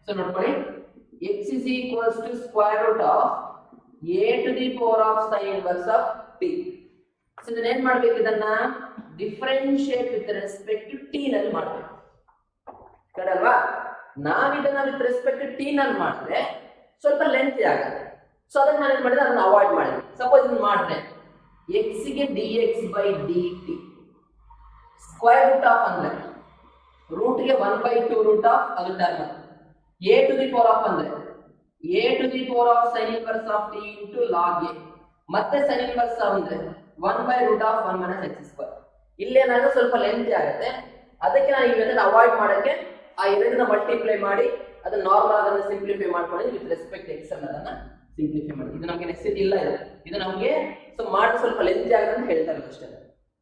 ಸೊ ನೋಡ್ಕೊಳ್ಳಿ x is equals to square root of a to the power of sin inverse of t. So ಇದನ್ನ ಏನ್ ಮಾಡ್ಬೇಕು, ಇದನ್ನ differentiate with respect to t ನಲ್ಲಿ ಮಾಡಬೇಕು. ಕರೆಲ್ವಾ? ನಾವಿದನ್ನ ವಿತ್ ರೆಸ್ಪೆಕ್ಟ್ ಟು t ನಲ್ಲಿ ಮಾಡಿದ್ರೆ ಸ್ವಲ್ಪ ಲೆಂತಿ ಆಗುತ್ತೆ. ಸೊ ಅದನ್ನ ನಾನು ಏನ್ ಮಾಡಿದ್ರೆ ಅದನ್ನ ಅವಾಯ್ಡ್ ಮಾಡಿ. ಸಪೋಸ್ ಇದನ್ನ ಮಾಡಿದ್ರೆ x ಗೆ dx by dt square root of ಅಂದ್ರೆ ರೂಟ್ ಗೆ 1/2 ರೂಟ್ ಆಫ್ ಅದು term, a to the power of ಅಂದ್ರೆ a to the power of sin inverse of t into log a ಮತ್ತೆ sin inverse ಅಂದ್ರೆ 1/√1 - x². ಇಲ್ಲೇನಾದ್ರೂ ಸ್ವಲ್ಪ ಲೆಂತಿ ಆಗುತ್ತೆ, ಅದಕ್ಕೆ ನಾನು ಈ ಮೆಥಡ್ ಅವಾಯ್ಡ್ ಮಾಡಕ್ಕೆ ಆ ಎರಡನ್ನ ಮಲ್ಟಿಪ್ಲೈ ಮಾಡಿ ಅದನ್ನ ನಾರ್ಮಲ್ ಅದನ್ನ ಸಿಂಪ್ಲಿಫೈ ಮಾಡ್ಕೊಂಡು ವಿತ್ ರೆಸ್ಪೆಕ್ಟ್ x ಅನ್ನೋದನ್ನ ಸಿಂಪ್ಲಿಫೈ ಮಾಡಿ. ಇದು ನಮಗೆ ನೆಸೆಸಿಟಿ ಇಲ್ಲ, ಇದು ನಮಗೆ ಸೊ ಮಾಡಿ ಸ್ವಲ್ಪ ಲೆಂತಿ ಆಗುತ್ತೆ ಅಂತ ಹೇಳ್ತಾರೆ ಅಷ್ಟೇ.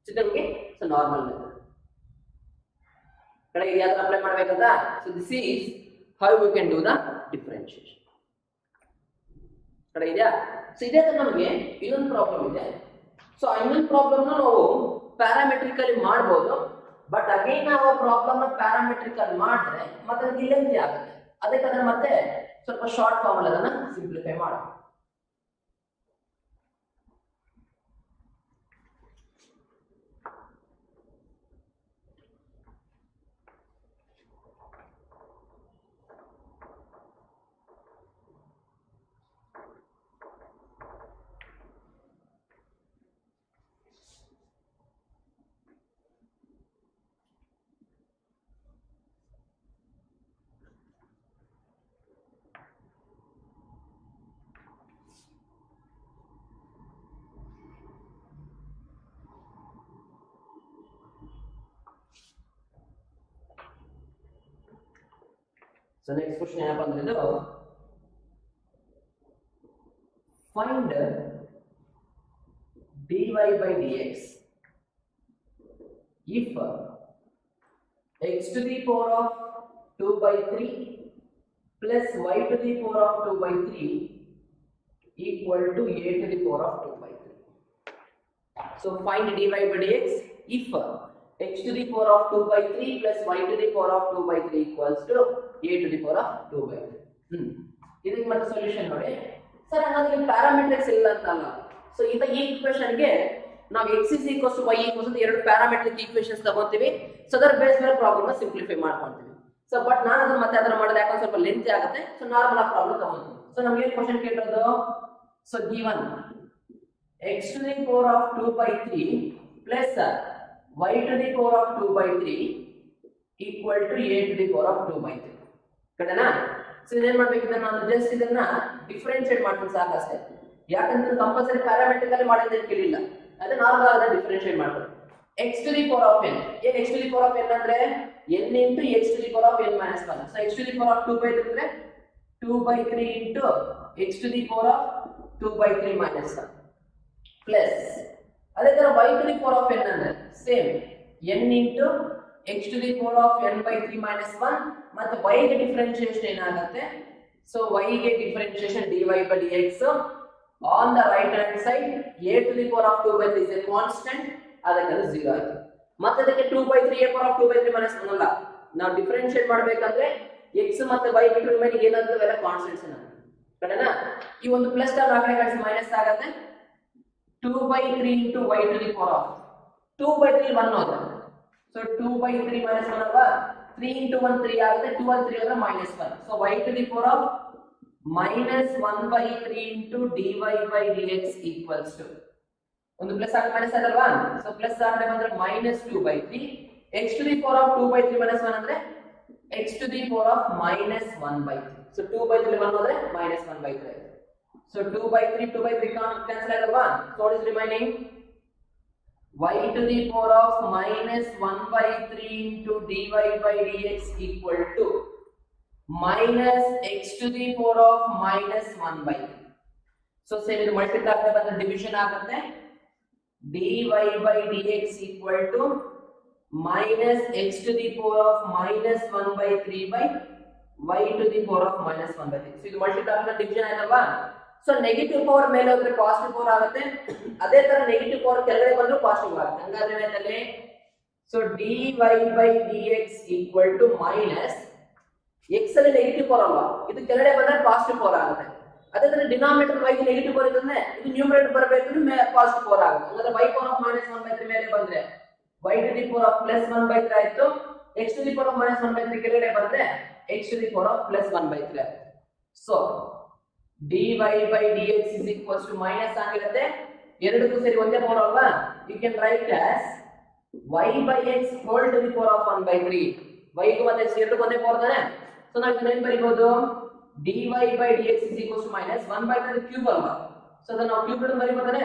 ಇದು ನಮಗೆ ಸೊ ನಾರ್ಮಲ್ ಮೆಥಡ್ ಕಡೆಗೆ ಯಾವ ತರ ಅಪ್ಲೈ ಮಾಡ್ಬೇಕಂತ. So this is how we can do the differentiation. ಕಡೆ ಇದೆಯಾ? ಸೊ ಇದೇ ತರ ನಮಗೆ ಇನ್ನೊಂದು ಪ್ರಾಬ್ಲಮ್ ಇದೆ. ಸೊ ಇನ್ನೊಂದು ಪ್ರಾಬ್ಲಮ್ ನಾವು ಪ್ಯಾರಾಮೆಟ್ರಿಕಲಿ ಮಾಡಬಹುದು, ಬಟ್ ಅಗೇನ್ ನಾವು ಪ್ರಾಬ್ಲಮ್ ಪ್ಯಾರಾಮೆಟ್ರಿಕಲ್ ಮಾಡಿದ್ರೆ ಮತ್ತೆ ಅದಕ್ಕೆ ಲೆಂತಿ ಆಗುತ್ತೆ. ಅದಕ್ಕೆ ಅದನ್ನ ಮತ್ತೆ ಸ್ವಲ್ಪ ಶಾರ್ಟ್ ಫಾರ್ಮ್ ಅಲ್ಲಿ ಅದನ್ನ ಸಿಂಪ್ಲಿಫೈ ಮಾಡೋಣ. So next question ಏನಪ್ಪ ಅಂದ್ರೆ find dy by dx if x to the power of 2/3 plus y to the power of 2/3 equal to a to the power of 2/3. So find dy by dx if x to the power of 2 by 3 plus y to the power of 2 by 3 equals to a to the power of 2 by 3. ಇದಕ್ಕೆ ಮತ್ತೆ ಸೊಲ್ಯೂಷನ್ ನೋಡಿ ಸರ್. ಹಂಗಂದ್ರೆ ಪ್ಯಾರಾಮೆಟ್ರಿಕ್ಸ್ ಇಲ್ಲ ಅಂತಲ್ಲ. ಸೊ ಈ ಈಕ್ವೇಷನ್ ಗೆ ನಾವು x is equals to y equals to ಎರಡು ಪ್ಯಾರಾಮೆಟ್ರಿಕ್ ಈಕ್ವೇಷನ್ಸ್ ತಗೊಂತೀವಿ. ಸೊ ಅದರ ಬೇಸ್ ಮೇಲೆ ಪ್ರಾಬ್ಲಮ್ ನ ಸಿಂಪ್ಲಿಫೈ ಮಾಡ್ಕೊಂತೀವಿ. ಸೊ ಬಟ್ ನಾನು ಅದನ್ನ ಮತ್ತೆ ಅದನ್ನ ಮಾಡೋದು ಯಾಕಂದ್ರೆ ಸ್ವಲ್ಪ ಲೆಂತ್ ಆಗುತ್ತೆ. ಸೊ ನಾರ್ಮಲ್ ಆಗಿ ಪ್ರಾಬ್ಲಮ್ ತಗೊಂತೀವಿ. ಸೊ ನಮಗೆ ಏನು ಕ್ವೆಶ್ಚನ್ ಕೇಳಿರೋದು, so given x to the power of 2 by 3 plus y to the power of 2 by 3 equal to a to the power of 2 by 3 ಕರೆನಾ. So ಇದೇನ್ ಮಾಡಬೇಕಿದ್ರೆ ನಾನು ಜಸ್ಟ್ ಇದನ್ನ ಡಿಫರೆನ್ಶಿಯೇಟ್ ಮಾಡ್ತೀನಿ ಸಾಕಷ್ಟೇ. ಯಾಕಂದ್ರೆ ಕಂಪಲ್ಸರಿ ಪ್ಯಾರಾಮೆಟ್ರಿಕ್ ಅಲ್ಲಿ ಮಾಡಿದ್ರೆ ಕೇಳಿಲ್ಲ, ಅದೇ ನಾರ್ಮಲ್ ಆಗಿ ಡಿಫರೆನ್ಶಿಯೇಟ್ ಮಾಡ್ತೀನಿ. x to the power of n, ಏನ್ x to the power of n ಅಂದ್ರೆ n into x to the power of n minus 1. So x to the power of 2 by 3 ಅಂದ್ರೆ 2 by 3 into x to the power of 2 by 3 minus 1 plus ಅದೇ ತರ y to the power of n ಅಂದ್ರೆ same n into x to the power of n by 3 minus 1 ಮತ್ತೆ y ಗೆ ಡಿಫರೆನ್ಷಿಯೇಷನ್ ಏನಾಗುತ್ತೆ, ಸೊ y ಗೆ differentiation dy by dx on the right hand side a to the power of 2 by 3 is a constant, ಅದಕ್ಕೆ 0 ಆಯ್ತು. ಮತ್ತೆ ಅದಕ್ಕೆ 2 by 3 a power of 2 by 3 minus 1 ಅಲ್ಲ, ನಾವು ಡಿಫರೆನ್ಷಿಯೇಟ್ ಮಾಡಬೇಕಂದ್ರೆ x ಮತ್ತೆ y ಬಿಟ್ಟು ರಿಮೈನಿಂಗ್ ಏನಾಗ್ತವೆಲ್ಲ ಕಾನ್ಸ್ಟೆಂಟ್ಸ್ ಕಡೆನಾ. ಈ ಒಂದು ಪ್ಲಸ್ ಟರ್ಮ್ ಆ ಕಡೆ ಕಳಿಸಿ ಮೈನಸ್ ಆಗುತ್ತೆ. 2 by 3 into y to the power of 2 by 3 1 ಹೋದ್ರೆ, ಸೊ 2 by 3 minus 1 ಅಲ್ವಾ, 3 into 1 3 ಆಗುತ್ತೆ, 2 1 3 ಅಂದ್ರೆ minus 1. So y to the power of minus 1 by 3 into dy by dx equals to ಒಂದು ಪ್ಲಸ್ ಆಗಿ ಮೈನಸ್ ಆದಲ್ವಾ, ಸೊ ಪ್ಲಸ್ ಆಗದೆ ಬಂದ್ರೆ minus 2 by 3 x to the power of 2 by 3 minus 1 ಅಂದ್ರೆ x to the power of minus 1 by 3. So 2 by 3 1 ಹೋದ್ರೆ minus 1 by 3. So 2 by 3 cancel ಆದಲ್ವಾ, so what is remaining, y to the power of minus 1 by 3 into dy by dx equal to minus x to the power of minus 1 by 3. So same ಇದು ಮಲ್ಟಿಪ್ಲೈ ಆಗ್ತಾ ಬಂದ್ರೆ ಡಿವಿಷನ್ ಆಗುತ್ತೆ, dy by dx equal to minus x to the power of minus 1 by 3 by y to the power of minus 1 by 3. So ಇದು ಮಲ್ಟಿಪ್ಲೈ ಆಗ್ತಾ ಡಿವಿಷನ್ ಆಯ್ತಲ್ವಾ. ಸೊ ನೆಗೆಟಿವ್ ಪವರ್ ಮೇಲೆ ಹೋದ್ರೆ ಪಾಸಿಟಿವ್ ಪವರ್ ಆಗುತ್ತೆ, ಅದೇ ತರ ನೆಗೆಟಿವ್ ಪವರ್ ಕೆಳಗಡೆ ಬಂದ್ರೆ ಪಾಸಿಟಿವ್ ಆಗುತ್ತೆ. ಹಂಗಾದ್ರೆ ಏನಾಯ್ತಲ್ಲಿ, so dy by dx equal to minus x ಅಲ್ಲಿ ನೆಗೆಟಿವ್ ಪವರ್ ಅಲ್ವಾ, ಇದು ಕೆಳಗಡೆ ಬಂದ್ರೆ ಪಾಸಿಟಿವ್ ಪವರ್ ಆಗುತ್ತೆ. ಅದೇ ತರ ಡಿನಾಮಿನೇಟರ್ y ಗೆ ನೆಗೆಟಿವ್ ಪವರ್ ಇದ್ರೆ ಇದು ನ್ಯೂಮರೇಟರ್ ಬರಬೇಕಂದ್ರೆ ಪಾಸಿಟಿವ್ ಪವರ್ ಆಗುತ್ತೆ. ಹಂಗಾದ್ರೆ y power of minus 1 by 3 ಮೇಲೆ ಬಂದ್ರೆ y to the power of plus 1 by 3 ಆಯ್ತು, x to the power of minus 1 by 3 ಕೆಳಗಡೆ ಬಂದ್ರೆ x to the power of plus 1 by 3 ಆಯ್ತು. So dy by dx is equals to minus ಆಗಿರುತ್ತೆ, ಎರಡಕ್ಕೂ ಸೇರಿ ಒಂದೇ ಪವರ್ ಅಲ್ವಾ, you can write as y by x whole to the power of 1 by 3. y ಗೂ ಮತ್ತೆ x ಎರಡಕ್ಕೂ ಒಂದೇ ಪವರ್ ತಾನೆ. ಸೊ ನಾವು ಇದನ್ನ ಬರೀಬಹುದು dy by dx is equals to minus 1 by 3 cube ಅಲ್ವಾ, ಸೊ ಅದನ್ನ ನಾವು ಕ್ಯೂಬ್ ರೂಟ್ ಬರೀಬಹುದಾನೆ.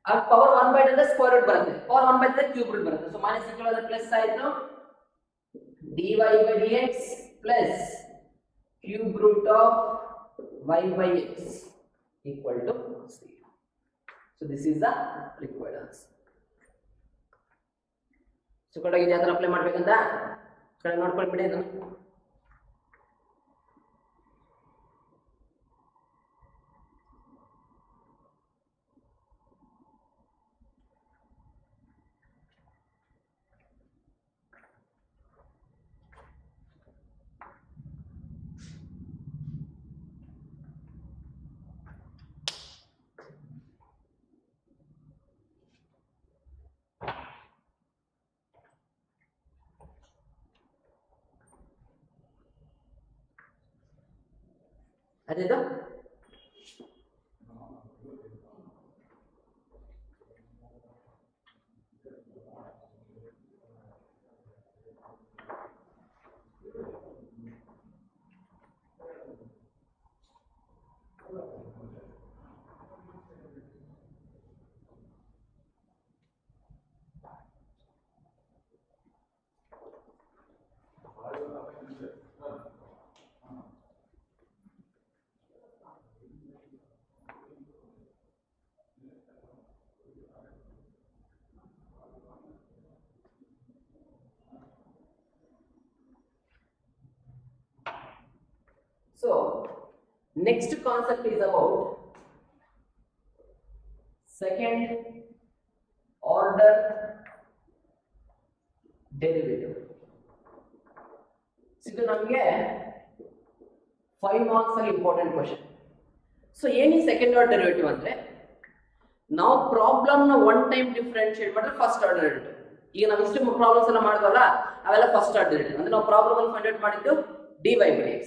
ಆ ಪವರ್ 1 by 3 ಸ್ಕ್ವೇರ್ ರೂಟ್ ಬರುತ್ತೆ, ಪವರ್ 1 by 3 ಕ್ಯೂಬ್ ರೂಟ್ ಬರುತ್ತೆ. ಸೊ ಮೈನಸ್ ಇಕ್ವಲ್ ಪ್ಲಸ್ ಆಯ್ತು, dy by dx plus cube root of y by x equal to 0. So this is the required answer. So ಕಡೆಗೆ ಯಾವ ತರ ಅಪ್ಲೈ ಮಾಡಬೇಕಂತ ಕಡೆ ನೋಡ್ಕೊಂಡ್ಬಿಡಿ ಇದನ್ನ. ಅದೇದು So next concept is about second order derivative. ಇದು ನಮಗೆ 5 ಮಾರ್ಕ್ಸ್ ಅಲ್ಲಿ ಇಂಪಾರ್ಟೆಂಟ್ ಕ್ವಶನ್. ಸೊ ಏನಿ ಸೆಕೆಂಡ್ ಆರ್ಡರ್ ಡೆರಿವೇಟಿವ್ ಅಂದ್ರೆ ನಾವು ಪ್ರಾಬ್ಲಮ್ ನ ಒನ್ ಟೈಮ್ ಡಿಫರೆನ್ಶಿಯೇಟ್ ಮಾಡಿದ್ರೆ ಫಸ್ಟ್ ಆರ್ಡರ್ ಡೆರಿವೇಟಿವ್. ಈಗ ನಾವು ಇಷ್ಟು ಪ್ರಾಬ್ಲಮ್ಸ್ ಎಲ್ಲ ಮಾಡಿದ್ವಲ್ಲ ಅವೆಲ್ಲ ಫಸ್ಟ್ ಆರ್ಡರ್ ಡೆರಿವೇಟಿವ್. ಅಂದ್ರೆ ನಾವು ಪ್ರಾಬ್ಲಮ್ ಅಲ್ಲಿ ಫೈಂಡ್ ಔಟ್ ಮಾಡಿದ್ದು dy by dx.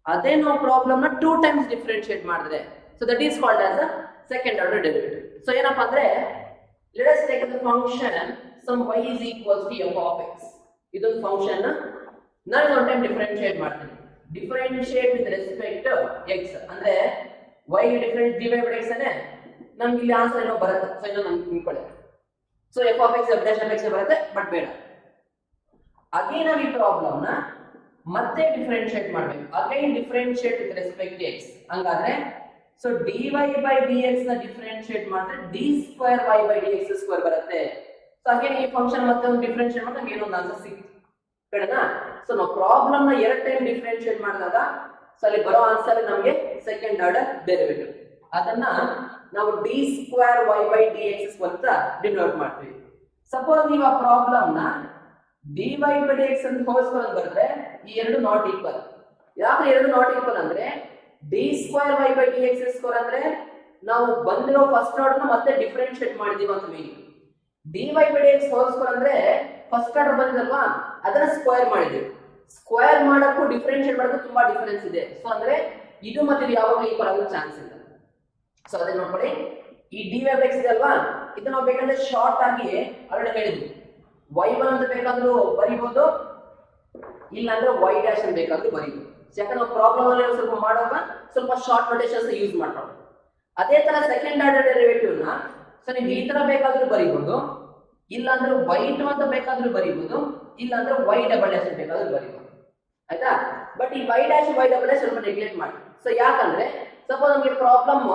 ಅದೇ ನಾವು ಪ್ರಾಬ್ಲಮ್ ನ 2 ಟೈಮ್ಸ್ ಡಿಫರೆನ್ಶಿಯೇಟ್ ಮಾಡಿದ್ರೆ so that is called as a second order derivative. So ಏನಪ್ಪಾ ಅಂದ್ರೆ let us take the function some y is equals to f of x. ಇದೊಂದು ಫಂಕ್ಷನ್ ನಾನು ಒನ್ ಟೈಮ್ ಡಿಫರೆನ್ಶಿಯೇಟ್ ಮಾಡ್ತೀನಿ. Differentiate with respect to x ಅಂದ್ರೆ y difference dy by dx ಅನೇ ನಮ್ಗೆ ಇಲ್ಲಿ ಆನ್ಸರ್ ಏನೋ ಬರುತ್ತೆ. ಸೊ ಇನ್ನೂ ನಮ್ಗೆ ತಿಳ್ಕೊಳ್ಳಿ. So f of x f of x ಬರುತ್ತೆ ಬಟ್ ಬೇಡ. ಅಗೇನ್ ನಾವು ಈ ಪ್ರಾಬ್ಲಮ್ ನ ಮತ್ತೆ ಡಿಫರೆನ್ಶಿಯೇಟ್ ಮಾಡಬೇಕು. Again differentiate with respect to x. ಹಂಗಾದ್ರೆ ಸೊ dy by dx ನ ಡಿಫರೆನ್ಶಿಯೇಟ್ ಮಾಡಿದ್ರೆ d square y by dx square ಬರುತ್ತೆ. ಸೊ ಅಗೇನ್ ಈ ಫಂಕ್ಷನ್ ಮತ್ತೆ ಒಂದು ಡಿಫರೆನ್ಶಿಯೇಟ್ ಮಾಡಿದ್ರೆ ನಮಗೆ ಏನೊಂದು ಆನ್ಸರ್ ಸಿಕ್ತು ಕರೆನಾ. ಸೊ ನಾವು ಪ್ರಾಬ್ಲಮ್ ನ ಎರಡು ಟೈಮ್ ಡಿಫರೆನ್ಶಿಯೇಟ್ ಮಾಡಿದಾಗ ಸೊ ಅಲ್ಲಿ ಬರೋ ಆನ್ಸರ್ ನಮಗೆ ಸೆಕೆಂಡ್ ಆರ್ಡರ್ ಡೆರಿವೇಟಿವ್. ಅದನ್ನ ನಾವು d square y by dx square ಅಂತ ಡಿನೋಟ್ ಮಾಡ್ತೀವಿ. ಸಪೋಸ್ ನೀವು ಆ ಪ್ರಾಬ್ಲಮ್ ನ dy by dx ಅಂತ ಹೋಲ್ ಸ್ಕ್ವೇರ್ ಬರೆದ್ರೆ ಈ ಎರಡು ನಾಟ್ ಈಕ್ವಲ್. ಯಾಕೆ ಎರಡು ನಾಟ್ ಈಕ್ವಲ್ ಅಂದ್ರೆ d square y by dx square ಅಂದ್ರೆ ನಾವು ಬಂದಿರೋ ಫಸ್ಟ್ ಆರ್ಡರ್ ನ ಮತ್ತೆ ಡಿಫರೆನ್ಶಿಯೇಟ್ ಮಾಡಿದೀವಿ ಅಂತ meaning. dy by dx whole square ಅಂದ್ರೆ ಫಸ್ಟ್ ಆರ್ಡರ್ ಬಂದಿದಲ್ವಾ ಅದನ್ನ ಸ್ಕ್ವೇರ್ ಮಾಡಿದೀವಿ. ಸ್ಕ್ವೇರ್ ಮಾಡಕ್ಕೂ ಡಿಫರೆನ್ಶಿಯೇಟ್ ಮಾಡೋದು ತುಂಬಾ ಡಿಫರೆನ್ಸ್ ಇದೆ. ಸೊ ಅಂದ್ರೆ ಇದು ಮತ್ತೆ ಇದು ಯಾವಾಗಲೂ ಈಕ್ವಲ್ ಆಗೋ ಚಾನ್ಸ್ ಇಲ್ಲ. ಸೊ ಅದನ್ನ ನೋಡ್ಕೊಳ್ಳಿ. ಈ dy by dx ಇದೆ ಅಲ್ವಾ ಇದು ನಾವು ಬೇಕಂದ್ರೆ ಶಾರ್ಟ್ ಆಗಿ ಆಲ್ರೆಡಿ ಹೇಳಿದ್ವಿ y1 ಅಂತ ಬೇಕಾದ್ರೂ ಬರೀಬಹುದು, ಇಲ್ಲ ಅಂದ್ರೆ y ಡ್ಯಾಶ್ ಅಂತ ಬೇಕಾದ್ರೂ ಬರೀಬಹುದು. ಯಾಕಂದ್ರೆ ನಾವು ಪ್ರಾಬ್ಲಮ್ ಅಲ್ಲಿ ಸ್ವಲ್ಪ ಮಾಡುವಾಗ ಸ್ವಲ್ಪ ಶಾರ್ಟ್ ನೋಟೇಷನ್ಸ್ ಯೂಸ್ ಮಾಡ್ತಾರೆ. ಅದೇ ತರ ಸೆಕೆಂಡ್ ಆರ್ಡರ್ ಡೆರಿವೇಟಿವ್ ನ ಸೊ ನೀವು ಈ ತರ ಬೇಕಾದ್ರೂ ಬರೀಬಹುದು, ಇಲ್ಲ ಅಂದ್ರೆ y2 ಅಂತ ಬೇಕಾದ್ರೂ ಬರೀಬಹುದು, ಇಲ್ಲ ಅಂದ್ರೆ y ಡಬಲ್ ಡ್ಯಾಶ್ ಅಂತ ಬೇಕಾದ್ರೂ ಬರೀಬಹುದು. ಆಯ್ತಾ. ಬಟ್ ಈ y dash y double dash ಸ್ವಲ್ಪ ನೆಗ್ಲೆಕ್ಟ್ ಮಾಡಿ. ಸೊ ಯಾಕಂದ್ರೆ ಸಪೋಸ್ ನಮಗೆ ಪ್ರಾಬ್ಲಮ್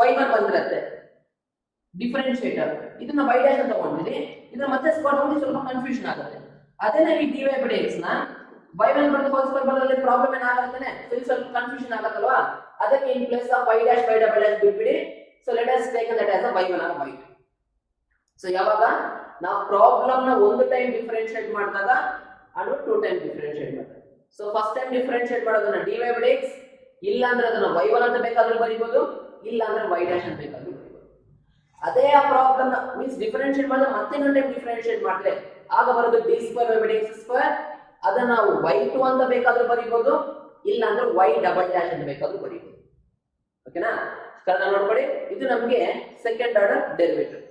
y1 ಬಂದಿರುತ್ತೆ ಡಿಫರೆನ್ಶಿಯೇಟರ್, ಇದನ್ನ y ಡ್ಯಾಶ್ ಅಂತ ತಗೊಂಡಿದ್ದೀನಿ, ಇದನ್ನ ಮತ್ತೆ ಸ್ಕ್ವೇರ್ ಮಾಡಿ ಸ್ವಲ್ಪ ಕನ್ಫ್ಯೂಷನ್ ಆಗುತ್ತೆ. ಅದೇ ನಾವು ಈ dy by dx ನ y1 ಬಂದು ಹೋಲ್ ಸ್ಕ್ವೇರ್ ಬರೋದ್ರಲ್ಲಿ ಪ್ರಾಬ್ಲಮ್ ಏನಾಗುತ್ತೆ ಸೊ ಇದು ಸ್ವಲ್ಪ ಕನ್ಫ್ಯೂಷನ್ ಆಗುತ್ತಲ್ವಾ. ಅದಕ್ಕೆ in place of y dash y double dash ಬಿಟ್ಬಿಡಿ. So let us take that as a y1 or y2. So ಯಾವಾಗ ನಾವು ಪ್ರಾಬ್ಲಮ್ ನ ಒಂದು ಟೈಮ್ ಡಿಫರೆನ್ಶಿಯೇಟ್ ಮಾಡಿದಾಗ ಅದು 2 ಟೈಮ್ ಡಿಫರೆನ್ಶಿಯೇಟ್ ಮಾಡ್ತಾರೆ. ಸೊ ಫಸ್ಟ್ ಟೈಮ್ ಡಿಫರೆನ್ಶಿಯೇಟ್ ಮಾಡೋದನ್ನ dy by dx, ಇಲ್ಲ ಅಂದ್ರೆ ಅದನ್ನ y1 ಅಂತ ಬೇಕಾದ್ರೂ ಬರೀಬಹುದು, ಇಲ್ಲ ಅಂದ್ರೆ y ಡ್ಯಾಶ್ ಅಂತ ಬೇಕಾದ್ರೂ ಬರೀಬಹುದು. ಅದೇ ಆ ಪ್ರಾಬ್ಲಮ್ ನ ಮೀನ್ಸ್ ಡಿಫರೆನ್ಶಿಯೇಟ್ ಮಾಡಿದ್ರೆ ಮತ್ತೆ ಇನ್ನೊಂದು ಟೈಮ್ ಡಿಫರೆನ್ಶಿಯೇಟ್ ಮಾಡಿದ್ರೆ ಆಗ ಬರೋದು d square y by dx square. ಅದನ್ನ ನಾವು y2 ಅಂತ ಬೇಕಾದ್ರೂ ಬರೀಬಹುದು, ಇಲ್ಲ ಅಂದ್ರೆ y ಡಬಲ್ ಡ್ಯಾಶ್ ಅಂತ ಬೇಕಾದ್ರೂ ಬರೀಬಹುದು. ಓಕೆನಾ. ಕರೆಕ್ಟ್ ನೋಡ್ಕೊಳ್ಳಿ. ಇದು ನಮಗೆ ಸೆಕೆಂಡ್ ಆರ್ಡರ್ ಡೆರಿವೇಟಿವ್.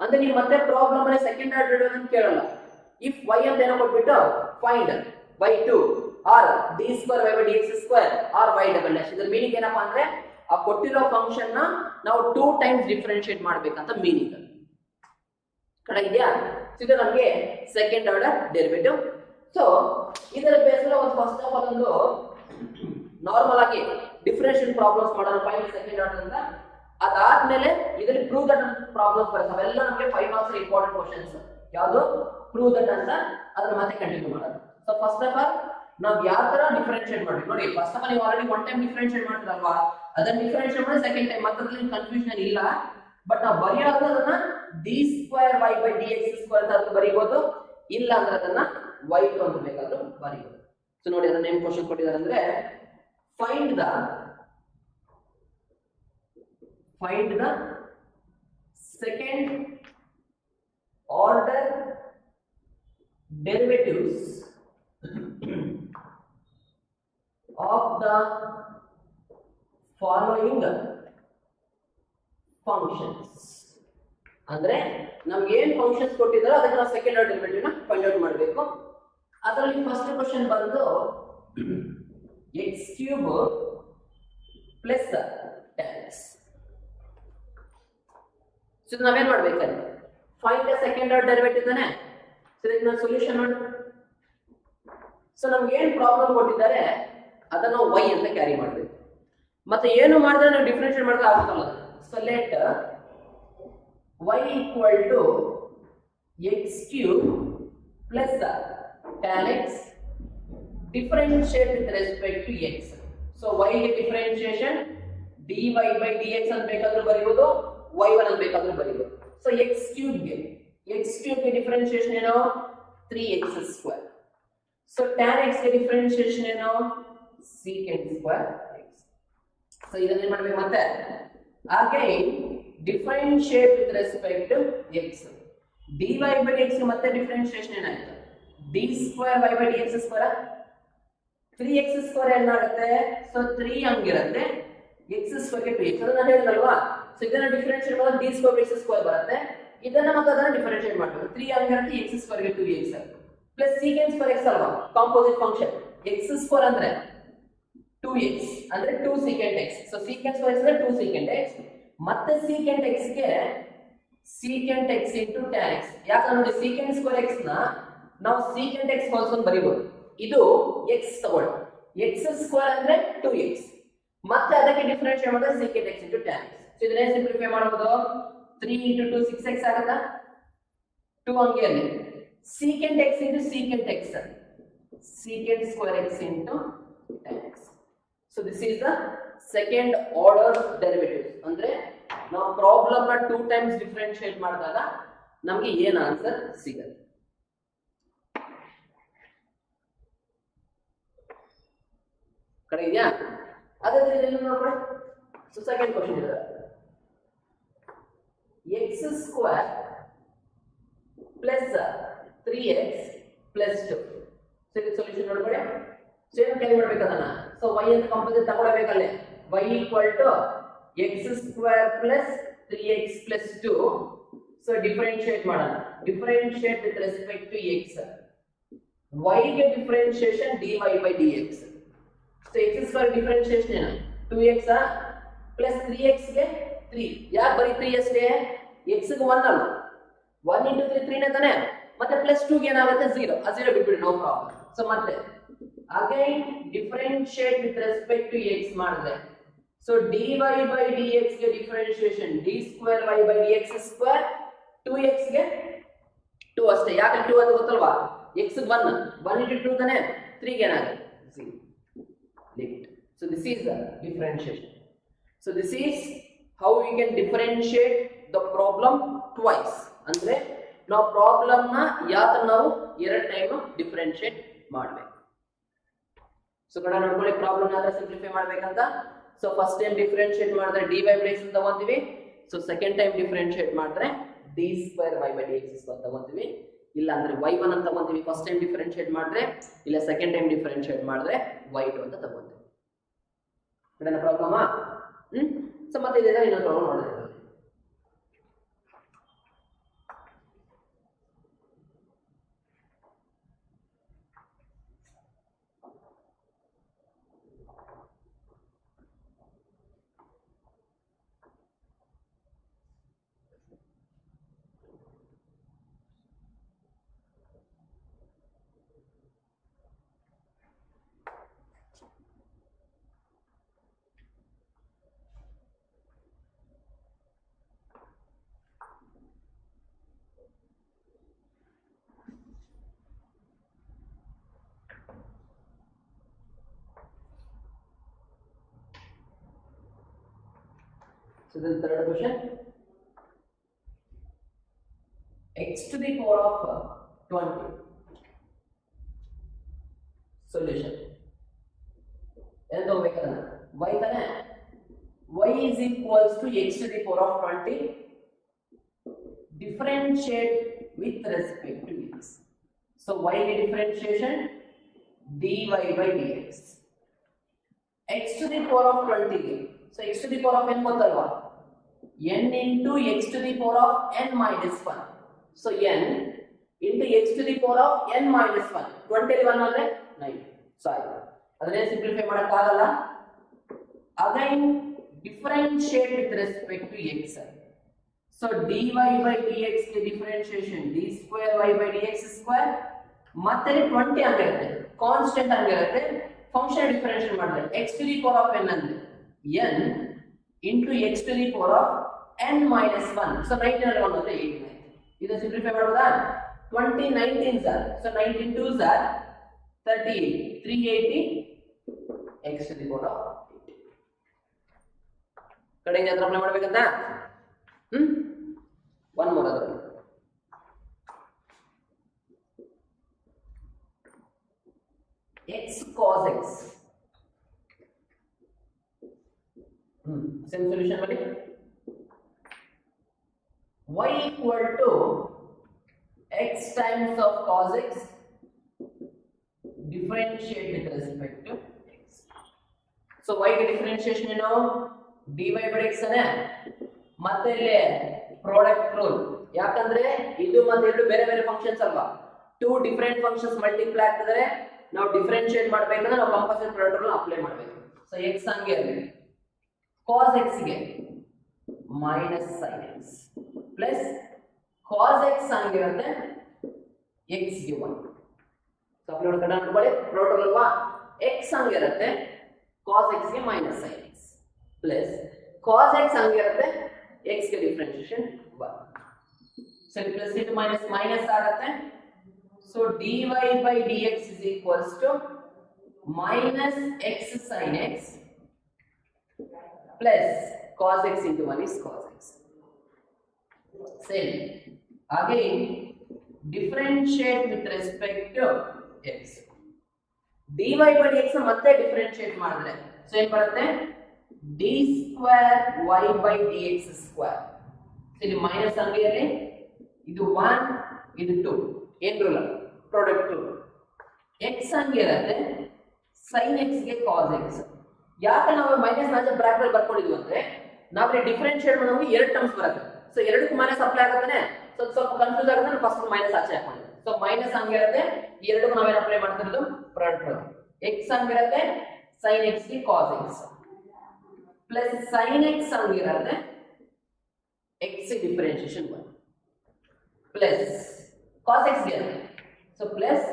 ಅಂದ್ರೆ ನೀವು ಮತ್ತೆ ಪ್ರಾಬ್ಲಮ್ ಅಲ್ಲಿ ಸೆಕೆಂಡ್ ಆರ್ಡರ್ ಡೆರಿವೇಟಿವ್ ಅಂತ ಕೇಳಲ್ಲ. ಇಫ್ y ಅಂತ ಏನೋ ಕೊಟ್ಬಿಟ್ಟು find y2 or d square y by dx square or y double dash. ಇದರ ಮೀನಿಂಗ್ ಏನಪ್ಪಾ ಅಂದ್ರೆ ಆ ಕೊಟ್ಟಿರೋ ಫಂಕ್ಷನ್ ನ ನಾವು 2 ಟೈಮ್ಸ್ ಡಿಫರೆನ್ಶಿಯೇಟ್ ಮಾಡಬೇಕಂತ ಮೀನಿಂಗ್. ಕರೆಕ್ಟ್ ಇದೆಯಾ. ಇದು ನಮಗೆ ಸೆಕೆಂಡ್ ಆರ್ಡರ್ ಡೆರಿವೇಟಿವ್. ಸೊ ಇದರ ಬೇಸ್ ಒಂದು ಫಸ್ಟ್ ಆಫ್ ಆಲ್ ಒಂದು ನಾರ್ಮಲ್ ಆಗಿ ಡಿಫರೆನ್ಷಿಯಲ್ ಪ್ರಾಬ್ಲಮ್ಸ್ ಮಾಡೋಣ ಫೈನಲ್ ಸೆಕೆಂಡ್ ಆರ್ಡರ್ ಇಂದ. ಅದಾದ್ಮೇಲೆ ಇದರಲ್ಲಿ ಪ್ರೂವ್ ದಟ್ ಪ್ರಾಬ್ಲಮ್ಸ್ ಬರುತ್ತೆ. ಅವೆಲ್ಲ ನಮಗೆ 5 ಮಾರ್ಕ್ಸ್ ಇಂಪಾರ್ಟೆಂಟ್ ಕ್ವಶನ್ಸ್. ಯಾವುದು ಪ್ರೂವ್ ದಟ್ ಅಂತ ಅದನ್ನ ಮತ್ತೆ ಕಂಟಿನ್ಯೂ ಮಾಡೋಣ. ಸೊ ಫಸ್ಟ್ ಆಫ್ ಆಲ್ ನಾವು ಯಾವ ತರ ಡಿಫರೆನ್ಶಿಯೇಟ್ ಮಾಡ್ಬೇಕು ನೋಡಿ. ಫಸ್ಟ್ ಆಫ್ ಆಲ್ ನೀವು ಆಲ್ರೆಡಿ ಒನ್ ಟೈಮ್ ಡಿಫರೆನ್ಶಿಯೇಟ್ ಮಾಡ್ತೀರಲ್ವಾ, ಅದನ್ನ ಡಿಫರೆನ್ಶಿಯೇಟ್ ಮಾಡಿ ಸೆಕೆಂಡ್ ಟೈಮ್ ಮತ್ತದ್ರಲ್ಲಿ ಕನ್ಫ್ಯೂಷನ್ ಇಲ್ಲ. ಬಟ್ ನಾವು ಬರೆಯೋದು ಅದನ್ನ d square y by dx square ಅಂತ ಬರೀಬಹುದು, ಇಲ್ಲ ಅಂದ್ರೆ ಅದನ್ನ y2 ಅಂತ ಬೇಕಾದ್ರೂ ಬರೀಬಹುದು. ಸೊ ನೋಡಿ ಅದನ್ನ ಏನ್ ಕ್ವಶನ್ ಕೊಟ್ಟಿದ್ದಾರೆ ಅಂದ್ರೆ find the second order derivatives of the following functions. ಅಂದ್ರೆ ನಮ್ಗೆ ಏನ್ ಫಂಕ್ಷನ್ಸ್ ಕೊಟ್ಟಿದ್ದಾರೆ ಅದಕ್ಕೆ ನಾವು ಸೆಕೆಂಡ್ ಆರ್ಡರ್ ಡೆರಿವೇಟಿವ್ ನ ಫೈಂಡ್ ಔಟ್ ಮಾಡಬೇಕು. ಅದರಲ್ಲಿ ಫಸ್ಟ್ ಕ್ವಶನ್ ಬಂದು x cube plus tan x. So ನಾವೇನ್ ಮಾಡ್ಬೇಕಂದ್ರೆ find the second order derivative ತಾನೆ. ಸೊ ಇದಕ್ಕೆ ನಾವು ಸೊಲ್ಯೂಷನ್ ಮಾಡಿ. ಸೊ ನಮ್ಗೆ ಏನ್ ಪ್ರಾಬ್ಲಮ್ ಕೊಟ್ಟಿದ್ದಾರೆ ಅದನ್ನ y ಅಂತ ಕ್ಯಾರಿ ಮಾಡಬೇಕು. ಮತ್ತೆ ಏನು ಮಾಡಿದ್ರೆ ನಾವು ಡಿಫರೆನ್ಶಿಯೇಟ್ ಮಾಡಿದ್ರೆ ಆಗುತ್ತಲ್ಲ. So let y equal to x cube plus tan x differentiate with respect to x. So y ಗೆ differentiation dy by dx ಅಂತ ಬೇಕಾದ್ರೂ ಬರೀಬಹುದು, y1 ಅಂತ ಬೇಕಾದ್ರೂ ಬರೀಬಹುದು. So x cube ಗೆ differentiation ಏನು 3x square. So tan x ಗೆ ಡಿಫರೆನ್ಷಿಯೇಷನ್ ಏನು secant square x. So ಇದನ್ನ ಏನು ಮಾಡಬೇಕು ಮತ್ತೆ again differentiate with respect to x. dy by dx ಮತ್ತೆ ಡಿಫರೆನ್ಷಿಯೇಷನ್ ಏನಾಯ್ತು d square y by dx square 3x square ಏನಾಗುತ್ತೆ ಸೊ 3 ಹಂಗಿರುತ್ತೆ x square ಗೆ 2x ಅದನ್ನ ಹೇಳಿದಲ್ವಾ ಸೊ ಇದನ್ನ ಡಿಫರೆನ್ಷಿಯೇಟ್ ಮಾಡಿದ್ರೆ d square x square ಬರುತ್ತೆ ಇದನ್ನ ಮತ್ತೆ ಅದನ್ನ ಡಿಫರೆನ್ಷಿಯೇಟ್ ಮಾಡಬೇಕು 3 ಹಂಗಿರುತ್ತೆ x square ಗೆ 2x plus secant square x ಅಲ್ವಾ ಕಾಂಪೋಸಿಟ್ ಫಂಕ್ಷನ್ x square ಅಂದ್ರೆ 2x ಅಂದ್ರೆ 2 secant x so secant square x ಅಂದ್ರೆ 2 secant x ಮತ್ತೆ secant x ಗೆ secant x into tan x ಯಾಕಂದ್ರೆ ನೋಡಿ secant square x ನ ನಾವು secant x ಕಾನ್ಸ್ಟೆಂಟ್ ಬರೀಬಹುದು ಇದು x ತಗೊಳ್ಳಿ x square ಅಂದ್ರೆ 2x ಮತ್ತೆ ಅದಕ್ಕೆ ಡಿಫರೆನ್ಷಿಯೇಟ್ ಮಾಡಿದ್ರೆ secant x into tan x so ಇದನ್ನ ಸಿಂಪ್ಲಿಫೈ ಮಾಡಬಹುದು 3 into 2 6x ಆಗುತ್ತಾ 2 ಹಂಗೆ ಅಲ್ಲಿ secant x into secant x secant square x into tan x so this is the second order derivatives ಅಂದ್ರೆ ನಾವು ಪ್ರಾಬ್ಲಮ್ ನ 2 ಟೈಮ್ಸ್ ಡಿಫರೆನ್ಷಿಯೇಟ್ ಮಾಡಿದಾಗ ನಮಗೆ ಏನು ಆನ್ಸರ್ ಸಿಗುತ್ತೆ ಕಡೆ ಇದೆಯಾ ಅದೇ ರೀತಿ ನೋಡ್ಕೊಳ್ಳಿ ಸೊ ಸೆಕೆಂಡ್ ಕ್ವೆಶ್ಚನ್ ಇದೆ x square plus 3x plus 2 so ಇದು ಸೊಲ್ಯೂಷನ್ ನೋಡ್ಕೊಳ್ಳಿ ಸೊ ಏನು ಕ್ಯಾರಿ ಮಾಡಬೇಕು ಅದನ್ನ ಸೊ y ಅಂತ composite ತಗೊಳ್ಳಬೇಕಲ್ಲೇ y equal to x square plus 3x plus 2 so differentiate ಮಾಡೋಣ differentiate with respect to x y ಗೆ differentiation dy by dx so x square differentiation ಏನು 2x plus 3x ಗೆ 3 ಯಾಕೆ ಬರೀ 3 ಅಷ್ಟೇ x ಗೆ 1 ಅಲ್ಲ 1 into 3 3 ನೇ ತಾನೆ ಮತ್ತೆ plus 2 ಗೆ ಏನಾಗುತ್ತೆ 0 ಆ 0 ಬಿಟ್ಬಿಡಿ ನೋ ಪ್ರಾಬ್ಲಮ್ ಸೊ ಮತ್ತೆ again differentiate with respect to x ಮಾಡಿದ್ರೆ so dy by dx ಗೆ differentiation d square y by dx square 2x ಗೆ 2 ಅಷ್ಟೇ ಯಾಕೆ 2 ಅಂತ ಗೊತ್ತಲ್ವಾ x ಗೆ 1 into 2 ತಾನೆ 3 ಗೆ ಏನಾಗುತ್ತೆ 0 limit so this is the differentiation so this is how we can differentiate the problem twice ಅಂದ್ರೆ ನಾವು ಪ್ರಾಬ್ಲಮ್ ನ ಯಾತ್ರ ನಾವು ಎರಡು ಟೈಮ್ ಡಿಫರೆನ್ಷಿಯೇಟ್ ಮಾಡಬೇಕು ಸೊ ಕಡೆ ನೋಡ್ಕೊಳ್ಳಿ ಪ್ರಾಬ್ಲಮ್ ನ ಸಿಂಪ್ಲಿಫೈ ಮಾಡಬೇಕಂತ ಸೊ ಫಸ್ಟ್ ಟೈಮ್ ಡಿಫರೆನ್ಷಿಯೇಟ್ ಮಾಡಿದ್ರೆ dy by dx ಅಂತ ತಗೊಂತೀವಿ ಸೊ ಸೆಕೆಂಡ್ ಟೈಮ್ ಡಿಫರೆನ್ಷಿಯೇಟ್ ಮಾಡಿದ್ರೆ d square y by dx ಅಂತ ತಗೊಂತೀವಿ ಇಲ್ಲ ಅಂದ್ರೆ y1 ಅಂತ ತಗೊಂತೀವಿ ಫಸ್ಟ್ ಟೈಮ್ ಡಿಫರೆನ್ಷಿಯೇಟ್ ಮಾಡಿದ್ರೆ ಇಲ್ಲ ಸೆಕೆಂಡ್ ಟೈಮ್ ಡಿಫರೆನ್ಷಿಯೇಟ್ ಮಾಡಿದ್ರೆ y2 ಅಂತ ತಗೊಂತೀವಿ ಇದನ್ನ ಪ್ರಾಬ್ಲಮ್ ಸೊ ಮತ್ತೆ ಇದೆಲ್ಲ ಇನ್ನೊಂದು ಪ್ರಾಬ್ಲಮ್ ನೋಡೋಣ So the third question, x to the power of 20 solution ಎಂದು ಬೇಕಲ್ಲ y ತಾನೆ y is equals to x to the power of 20 differentiate with respect to x so y ಗೆ differentiation dy by dx x to the power of 20 ಗೆ so x to the power of n ಗೊತ್ತಲ್ವಾ n into x to the power of n minus 1 so n into x to the power of n minus 1 20 1 ಅಂದ್ರೆ 9 sorry ಅದನ್ನೇ ಸಿಂಪ್ಲಿಫೈ ಮಾಡಕ ಆಗಲ್ಲ again differentiate with respect to x so dy by dx ಗೆ differentiation d square y by dx square ಮತ್ತೆ 20 ಆಗಿರುತ್ತೆ ಕಾನ್ಸ್ಟೆಂಟ್ ಆಗಿರುತ್ತೆ ಫಂಕ್ಷನ್ ಡಿಫರೆನ್ಷಿಯೇಟ್ ಮಾಡಿದ್ರೆ x to the power of n ಅಂದ್ರೆ n into x to the power of n minus 1 so 19 ಅಲ್ಲಿ 1 ಅಂದ್ರೆ 18 ಇದನ್ನ ಸಿಂಪ್ಲಿಫೈ ಮಾಡಬಹುದಾ 20 19s are so 19 2s are 38 380 x to the power of 8 ಕಡೆಗೆ ಹತ್ರ ಅಪ್ಲೈ ಮಾಡಬೇಕಂತ ಒನ್ ಮೋರ್ ಅದರಲ್ಲಿ x cos x. Same solution bani. Y equal to x times of cos x, differentiate with respect to x. So y ಗೆ differentiation ಏನು dy by x ಅನೇ ಮತ್ತೆ ಇಲ್ಲಿ ಪ್ರಾಡಕ್ಟ್ ರೂಲ್. ಯಾಕಂದ್ರೆ ಇದು ಮತ್ತೆ ಎರಡು ಬೇರೆ ಬೇರೆ ಫಂಕ್ಷನ್ಸ್ ಅಲ್ವಾ, ಟೂ ಡಿಫರೆಂಟ್ ಫಂಕ್ಷನ್ಸ್ ಮಲ್ಟಿಪ್ಲೈ ಆಗ್ತಿದ್ರೆ ನಾವು ಡಿಫರೆನ್ಶಿಯೇಟ್ ಮಾಡಬೇಕಂದ್ರೆ ನಾವು ಕಂಪಲ್ಸರಿ ಪ್ರಾಡಕ್ಟ್ ರೂಲ್ ಅಪ್ಲೈ ಮಾಡಬೇಕು. ಸೊ x ಹಂಗೆ ಇರಲಿ, cos x ಗೆ minus sin x plus cos x ಹಂಗಿರುತ್ತೆ x ಗೆ 1. ಸೊ ಅಪ್ಲೈ ಮಾಡ್ಕೊಳ್ಳಿ ಪ್ರಾಡಕ್ಟ್ ರೂಲ್ ಅಲ್ವಾ, x ಹಂಗಿರುತ್ತೆ cos x ಗೆ minus sin x plus cos x ಹಂಗಿರುತ್ತೆ x ಗೆ differentiation 1. So plus into minus minus ಆಗುತ್ತೆ. So dy by dx is equals to minus x sin x plus cos x into 1 is cos x. Same. Again, differentiate with respect to x. dy by dx ಮತ್ತೆ differentiate ಮಾಡಿದ್ರೆ ಸೊ ಏನು ಬರುತ್ತೆ d square y by dx square. So ಇಲ್ಲಿ ಮೈನಸ್ ಹಂಗೆ ಇರಲಿ, ಇದು 1 ಇದು 2 ಏನು ರೂಲ್ ಪ್ರಾಡಕ್ಟ್ ರೂಲ್. x ಹಂಗೆ ಇರುತ್ತೆ sin x ಗೆ cos x. ಯಾಕೆ ನಾವು ಮೈನಸ್ ನ ಬ್ರಾಕೆಟ್ ಅಲ್ಲಿ ಬರ್ಕೊಂಡಿದ್ವಿ ಅಂದ್ರೆ ನಾವು ಇಲ್ಲಿ ಡಿಫರೆನ್ಶಿಯೇಟ್ ಮಾಡೋದು ಎರಡು ಟರ್ಮ್ಸ್ ಬರುತ್ತೆ. ಸೊ ಎರಡಕ್ಕೂ ಮೈನಸ್ ಅಪ್ಲೈ ಆಗುತ್ತಾನೆ, ಸ್ವಲ್ಪ ಕನ್ಫ್ಯೂಸ್ ಆಗುತ್ತೆ. ಫಸ್ಟ್ ಮೈನಸ್ ಆಚೆ ಹಾಕೊಂಡಿದ್ವಿ. ಸೊ ಮೈನಸ್ ಹಂಗಿರುತ್ತೆ, ಎರಡಕ್ಕೂ ನಾವೇನು ಅಪ್ಲೈ ಮಾಡ್ತಿರೋದು product rule. x ಹಂಗಿರುತ್ತೆ sin x ಗೆ cos x plus sin x ಹಂಗಿರುತ್ತೆ x differentiation 1 plus cos x ಗೆ. ಸೊ ಪ್ಲಸ್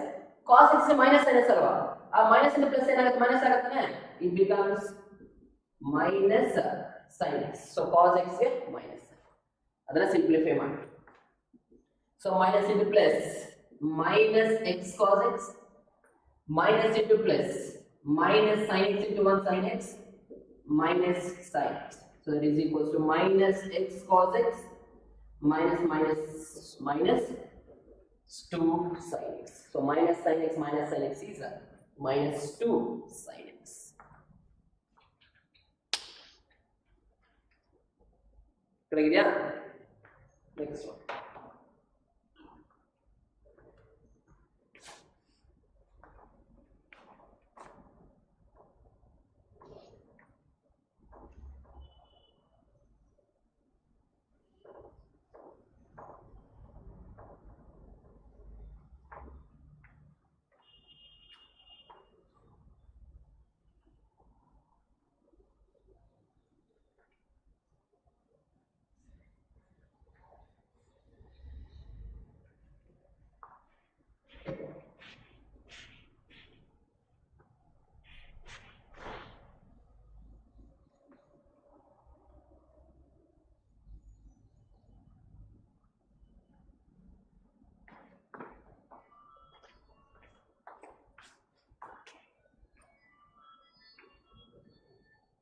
cos x ಗೆ ಮೈನಸ್ sin x ಅಲ್ವಾ, ಆ ಮೈನಸ್ ಇಂದ ಪ್ಲಸ್ ಏನಾಗುತ್ತೆ minus ಆಗುತ್ತಾನೆ, it becomes minus sin x. So cos x ಗೆ minus, ಅದನ್ನ ಸಿಂಪ್ಲಿಫೈ ಮಾಡಿ. So minus into plus minus x cos x minus into plus minus sin x into 1 sin x minus sin x. So that is equals to minus x cos x minus minus minus 2 sin x. So minus sin x is minus 2 sin x. Correct? Next one.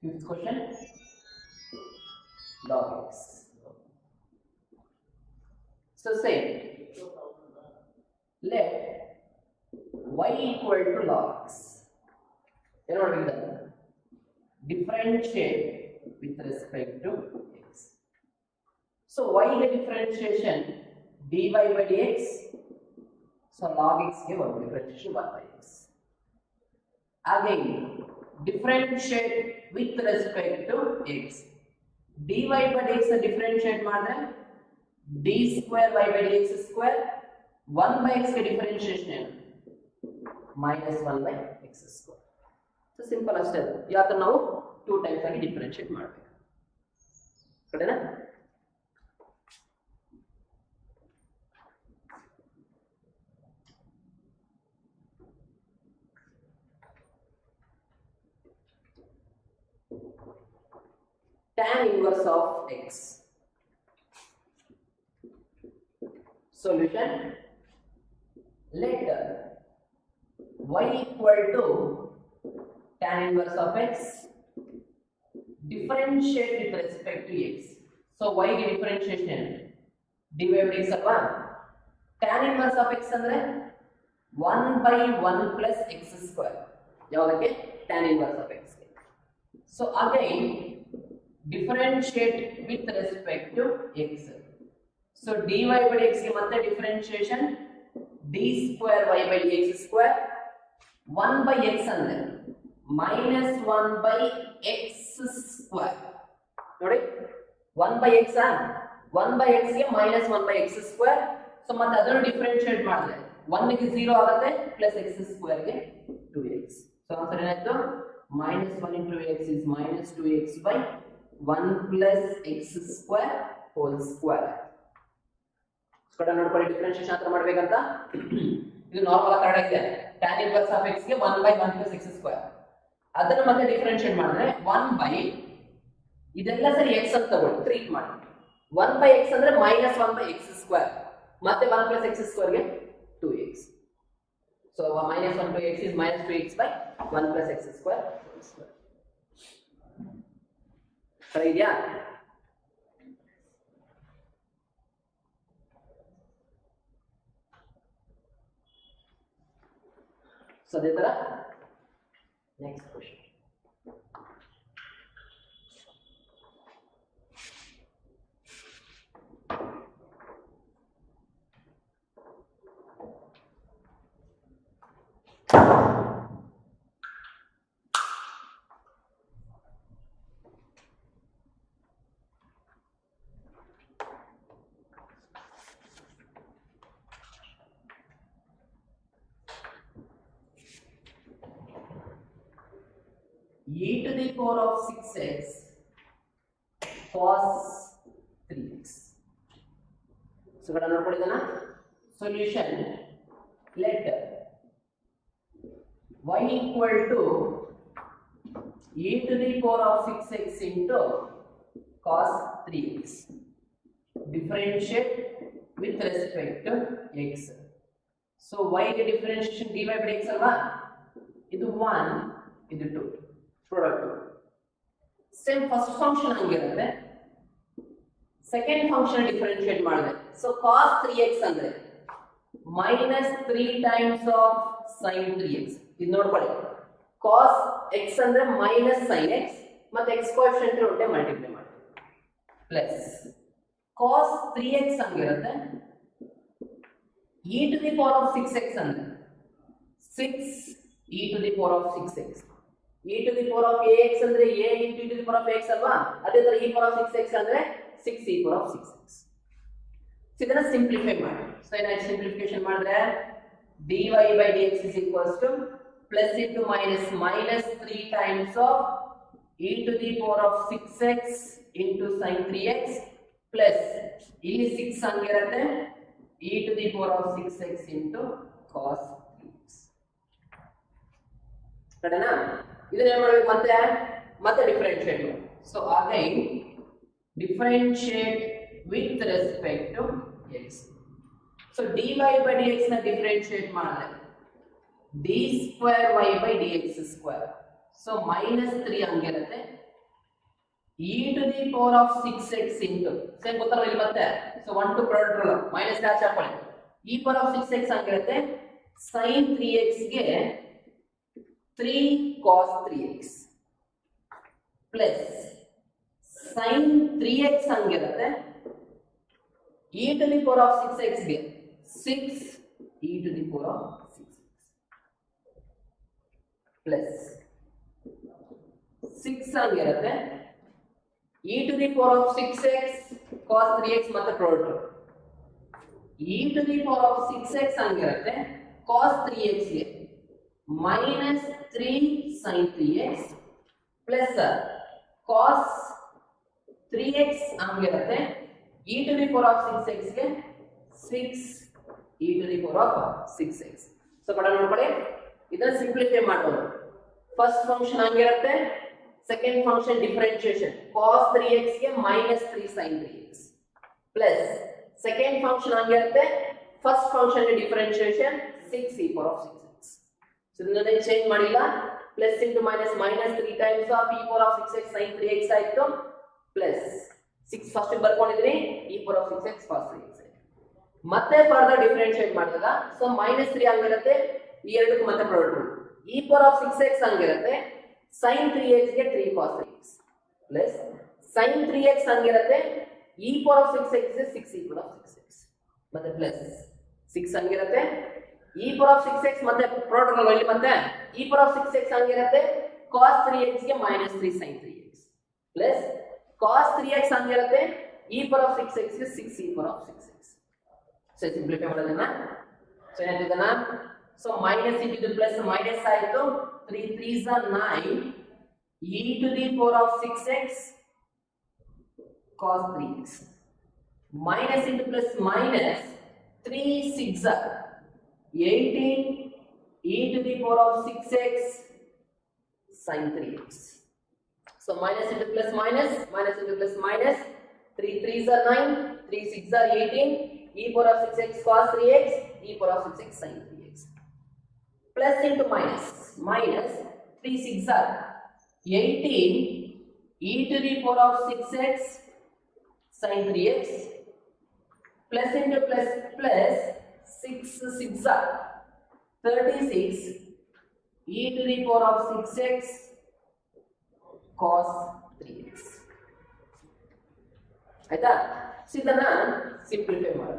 Fifth question, log x. So say let y equal to log x. You know what we done? Differentiate with respect to x. So y is differentiation dy by dx. So log x give one differentiation 1 by x. Again differentiate with respect to x. dy by dx differentiate ಮಾಡಿದ್ರೆ d square y by dx square 1 by x ಗೆ differentiation ಏನು minus 1 by x square. So simple ಅಷ್ಟೇ. ಯಾಕೆ ನಾವು 2 ಟೈಮ್ಸ್ ಆಗಿ differentiate ಮಾಡಬೇಕು. ಕರೆಕ್ಟಾ? Tan inverse of x. Solution. Let y equal to tan inverse of x. Differentiate with respect to x. So y ಗೆ differentiation dy by dx ಅಲ್ವಾ. Tan inverse of x ಅಂದ್ರೆ 1 by 1 plus x square ಯಾವದಕ್ಕೆ tan inverse of x ಗೆ. So again differentiate with respect to x. So dy by dx ಗೆ ಮತ್ತೆ differentiation d square y by dx square 1 by x ಅಂದ್ರೆ minus 1 by x square ನೋಡಿ 1 by x 1 by x ಗೆ minus 1 by x square. So ಮತ್ತೆ ಅದನ್ನು differentiate ಮಾಡಿದ್ರೆ 1 ಗೆ 0 ಆಗುತ್ತೆ plus x square ಗೆ 2x. So answer ಏನಾಯ್ತು minus 1 into x is minus 2x by 1 plus x square whole square. ಕಡ ನೋಡ್ಕೊಳ್ಳಿ ಡಿಫರೆನ್ಷಿಯೇಷನ್ ಅಂತ ಮಾಡಬೇಕಂತ. ಇದು ನಾರ್ಮಲ್ ಆಗಿ ಕರೆಕ್ಟ್ ಇದೆ. tan inverse of x ಗೆ 1 by 1 plus x square ಅದನ್ನ ಮತ್ತೆ ಡಿಫರೆನ್ಷಿಯೇಟ್ ಮಾಡಿದ್ರೆ 1 by ಇದೆಲ್ಲ ಸರಿ x ಅಂತ ತಗೊಳ್ಳಿ ಟ್ರೀಟ್ ಮಾಡಿ 1 by x ಅಂದ್ರೆ minus 1 by x square ಮತ್ತೆ 1 plus x square ಗೆ 2x. So minus 1 by x is minus 2x by 1 plus x square whole square. ಸರಿ ಇದೆಯಾ? So ಅದೇ ತರ next question. E to the power of 6x cos 3x. So kada ನೋಡ್ಕೊಳ್ಳಿದನ solution let y equal to e to the power of 6x into cos 3x. Differentiate with respect to x. So y ಗೆ differentiation dy by dx ಅಲ್ವಾ, ಇದು 1 ಇದು 2 ಪ್ರಾಡಕ್ಟ್. ಸೇಮ್ ಫಸ್ಟ್ ಫಂಕ್ಷನ್ ಹಂಗಿರುತ್ತೆ, ಸೆಕೆಂಡ್ ಫಂಕ್ಷನ್ ಡಿಫರೆನ್ಶಿಯೇಟ್ ಮಾಡಿದೆ. ಸೊ cos 3x ಅಂದ್ರೆ minus 3 times of sin 3x. ಇದು ನೋಡ್ಕೊಳ್ಳಿ, cos x ಅಂದ್ರೆ minus sin x ಮತ್ತೆ x ಕೋಎಫಿಷಿಯಂಟ್ ಒಟ್ಟೆ ಮಲ್ಟಿಪ್ಲೈ ಮಾಡಿ plus cos 3x ಹಂಗಿರುತ್ತೆ e to the power of 6x ಅಂದ್ರೆ 6 e to the power of 6x. e to the power of ax ಅಂದ್ರೆ a into e to the power of x ಅಲ್ವಾ, ಅದೇ ತರ e power of 6x ಅಂದ್ರೆ 6 e power of 6x. ಇದನ್ನ ಸಿಂಪ್ಲಿಫೈ ಮಾಡಿ. ಸೊ ಏನಾಯ್ತು ಸಿಂಪ್ಲಿಫಿಕೇಶನ್ ಮಾಡಿದ್ರೆ dy by dx is equals to plus into minus minus 3 times of e to the power of 6x into sin 3x plus ಇಲ್ಲಿ 6 ಹಂಗಿರುತ್ತೆ e to the power of 6x into cos 3x. ಕರೆನಾ? ಇದನ್ನ ಏನು ಮಾಡಬೇಕು ಮತ್ತೆ ಡಿಫರೆನ್ಶಿಯೇಟ್ ಮಾಡಿ. So again differentiate with respect to x. So dy by dx ನ ಡಿಫರೆನ್ಶಿಯೇಟ್ ಮಾಡಿದ್ರೆ d square y by dx square. So minus 3 ಹಂಗಿರುತ್ತೆ e to the power of 6x into same ಗೊತ್ತಲ್ಲ ಇಲ್ಲಿ ಮತ್ತೆ. So 1 to product rule minus catch ಹಾಕೊಳ್ಳಿ. e power of 6x ಹಂಗಿರುತ್ತೆ sin 3x ಗೆ 3 cos 3x plus sin 3x ಹಂಗಿರುತ್ತೆ e to the power of 6x ಗೆ 6 e to the power of 6x plus 6 ಹಂಗಿರುತ್ತೆ e to the power of 6x cos 3x ಮತ್ತೆ product e to the power of 6x ಹಂಗಿರುತ್ತೆ cos 3x ಗೆ minus 3 sin 3x plus cos 3x ಹಂಗಿರುತ್ತೆ e to the power of 6x ಗೆ 6 e to the power of 6x. So ಕಡ ನೋಡ್ಕೊಳ್ಳಿ, ಇದನ್ನ ಸಿಂಪ್ಲಿಫೈ ಮಾಡಬಹುದು. ಫಸ್ಟ್ ಫಂಕ್ಷನ್ ಹಂಗಿರುತ್ತೆ, second function differentiation cos 3x ಗೆ minus 3 sin 3x plus second function ಹಂಗಿರುತ್ತೆ, first function differentiation 6 e power of 6x. So ಇದನ್ನ ಚೇಂಜ್ ಮಾಡಿಲ್ಲ, plus into minus minus 3 times of e power of 6x sin 3x ಆಯ್ತು ಪ್ಲಸ್ 6 ಫಸ್ಟ್ ಬರ್ಕೊಂಡಿದ್ದೀನಿ e power of 6x cos 3x ಆಯ್ತು. ಮತ್ತೆ ಫರ್ದರ್ ಡಿಫರೆನ್ಶಿಯೇಟ್ ಮಾಡಿದಾಗ ಸೊ -3 ಆಗಿರುತ್ತೆ ಈ ಎರಡಕ್ಕೂ ಮತ್ತೆ product e power of 6x ಆಗಿರುತ್ತೆ sin 3x ಗೆ 3 cos 3x plus sin 3x ಆಗಿರುತ್ತೆ e ಪವರ್ ಆಫ್ 6x ಗೆ 6 e ಪವರ್ ಆಫ್ 6x ಮತ್ತೆ ಪ್ಲಸ್ 6 ಆಗಿರುತ್ತೆ e ಪವರ್ ಆಫ್ 6x ಮತ್ತೆ ಪ್ರಾಡಕ್ಟ್ ಅಲ್ಲಿ ಮತ್ತೆ e ಪವರ್ ಆಫ್ 6x ಆಗಿರುತ್ತೆ cos 3x ಗೆ -3 sin 3x plus cos 3x ಆಗಿರುತ್ತೆ e ಪವರ್ ಆಫ್ 6x ಗೆ 6 e power of 6x so simplify ಮಾಡೋದನ್ನ ಸೊ ಏನಾಗ್ತದನ so minus into plus minus ಆಯ್ತು 3 3s are 9 e to the power of 6x cos 3x minus into plus minus 3 6s are 18 e to the power of 6x sin 3x so minus into plus minus minus into plus minus 3 3s are 9 3 6s are 18 e power of 6x cos 3x e power of 6x sin 3x plus into minus minus 3 6s are 18 e to the power of 6x sin 3x plus into plus plus 6 6s are 36 e to the power of 6x cos 3x ಆಯ್ತಾ ಸೊ ಇದನ್ನ ಸಿಂಪ್ಲಿಫೈ ಮಾಡಿ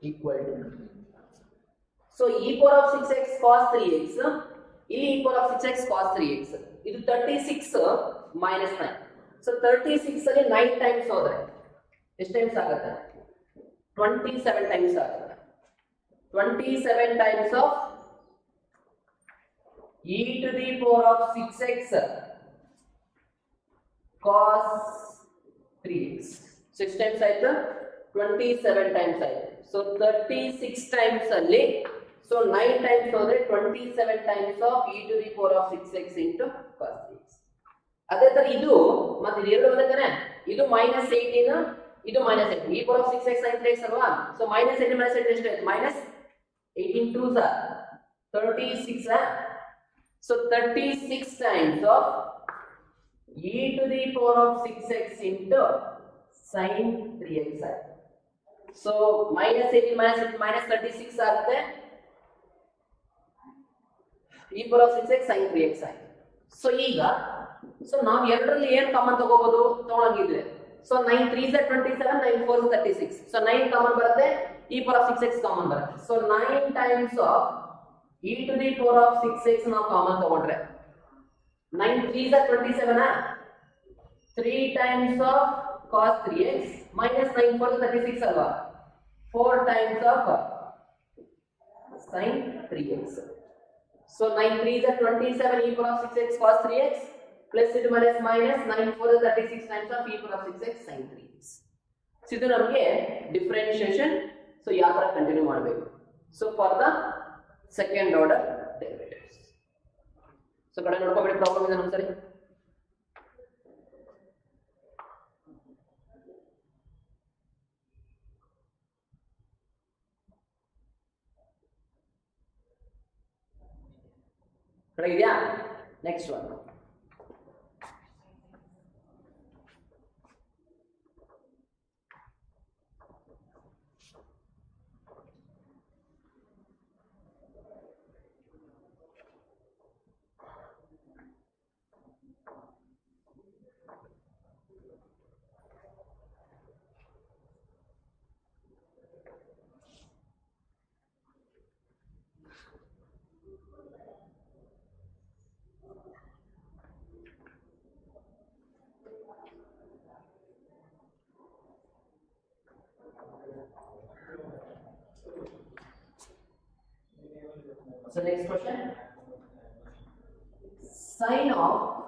equal to so e power of 6x cos 3x ಇಲ್ಲಿ e power of 6x cos 3x ಇದು 36 minus 9 so 36 ಅಲ್ಲಿ 9 times ಹೋದ್ರೆ ಎಷ್ಟು ಟೈಮ್ಸ್ ಆಗುತ್ತೆ 27 times ಆಗುತ್ತೆ 27 times of e to the power of 6x cos 3x 6 times ಆಯ್ತು 27 times ಆಯ್ತು so 36 times ಅಲ್ಲಿ so 9 times ಹೋದ್ರೆ 27 times of e to the power of 6x into cos 3x ಅದೇ ತರ ಇದು ಮತ್ತೆ ಇದು ಎರಡು ಬಂದ್ರೆ ಇದು -18 ಇದು -18 e power of 6x sin 3x ಅಲ್ವಾ so -18 -18 ಎಷ್ಟು ಆಯ್ತು -18 2s are 36 so 36 times of e to the power of 6x into sin 3x so -18 minus 36 ಆಗುತ್ತೆ e power of 6x sin 3x so ಈಗ so ನಾವು ಎರಡರಲ್ಲಿ ಏನು ಕಾಮನ್ ತಗೋಬಹುದು ತಗೊಳಂಗಿದ್ರೆ so 9 3s are 27 9 4s 36 so 9 common ಬರುತ್ತೆ e power of 6x common ಬರುತ್ತೆ so 9 times of e to the power of 6x ನಾವು ಕಾಮನ್ ತಗೊಂಡ್ರೆ 9 3s are 27 3 times of cos 3x minus 9 4s 36 alva 4 times of sin 3x so 9 3s are 27 e power of 6x cos 3x plus it minus minus 9 4s 36 times of e power of 6x sin 3x so ಇದು ನಮಗೆ ಡಿಫರೆನ್ಷಿಯೇಷನ್ so ಯಾವ ತರ ಕಂಟಿನ್ಯೂ ಮಾಡಬೇಕು so for the second order derivatives so ಕಡೆ ನೋಡ್ಕೊಬೇಡಿ ಪ್ರಾಬ್ಲಮ್ ಇದೆ ನಮ್ಮ ಸರಿ ಕಡೆ ಇದೆಯಾ next one So next question, sin of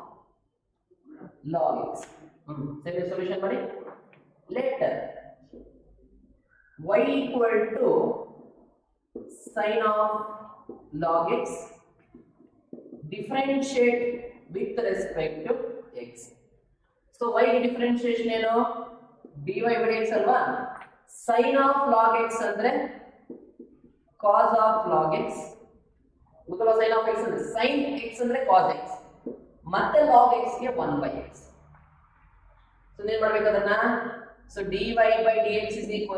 log x. Same solution buddy. Let y equal to sin of log x differentiate with respect to x. So y differentiation ಏನು dy by dx ಅಲ್ವಾ sin of log x ಅಂದ್ರೆ cos of log x ಗೊತ್ತಲ್ಲ sin of x ಅಂದ್ರೆ sin x ಅಂದ್ರೆ cos x ಮತ್ತೆ log x ಗೆ 1 by x ಸೊ ಏನ್ ಮಾಡಬೇಕು ಅದನ್ನ So dy by dx is equal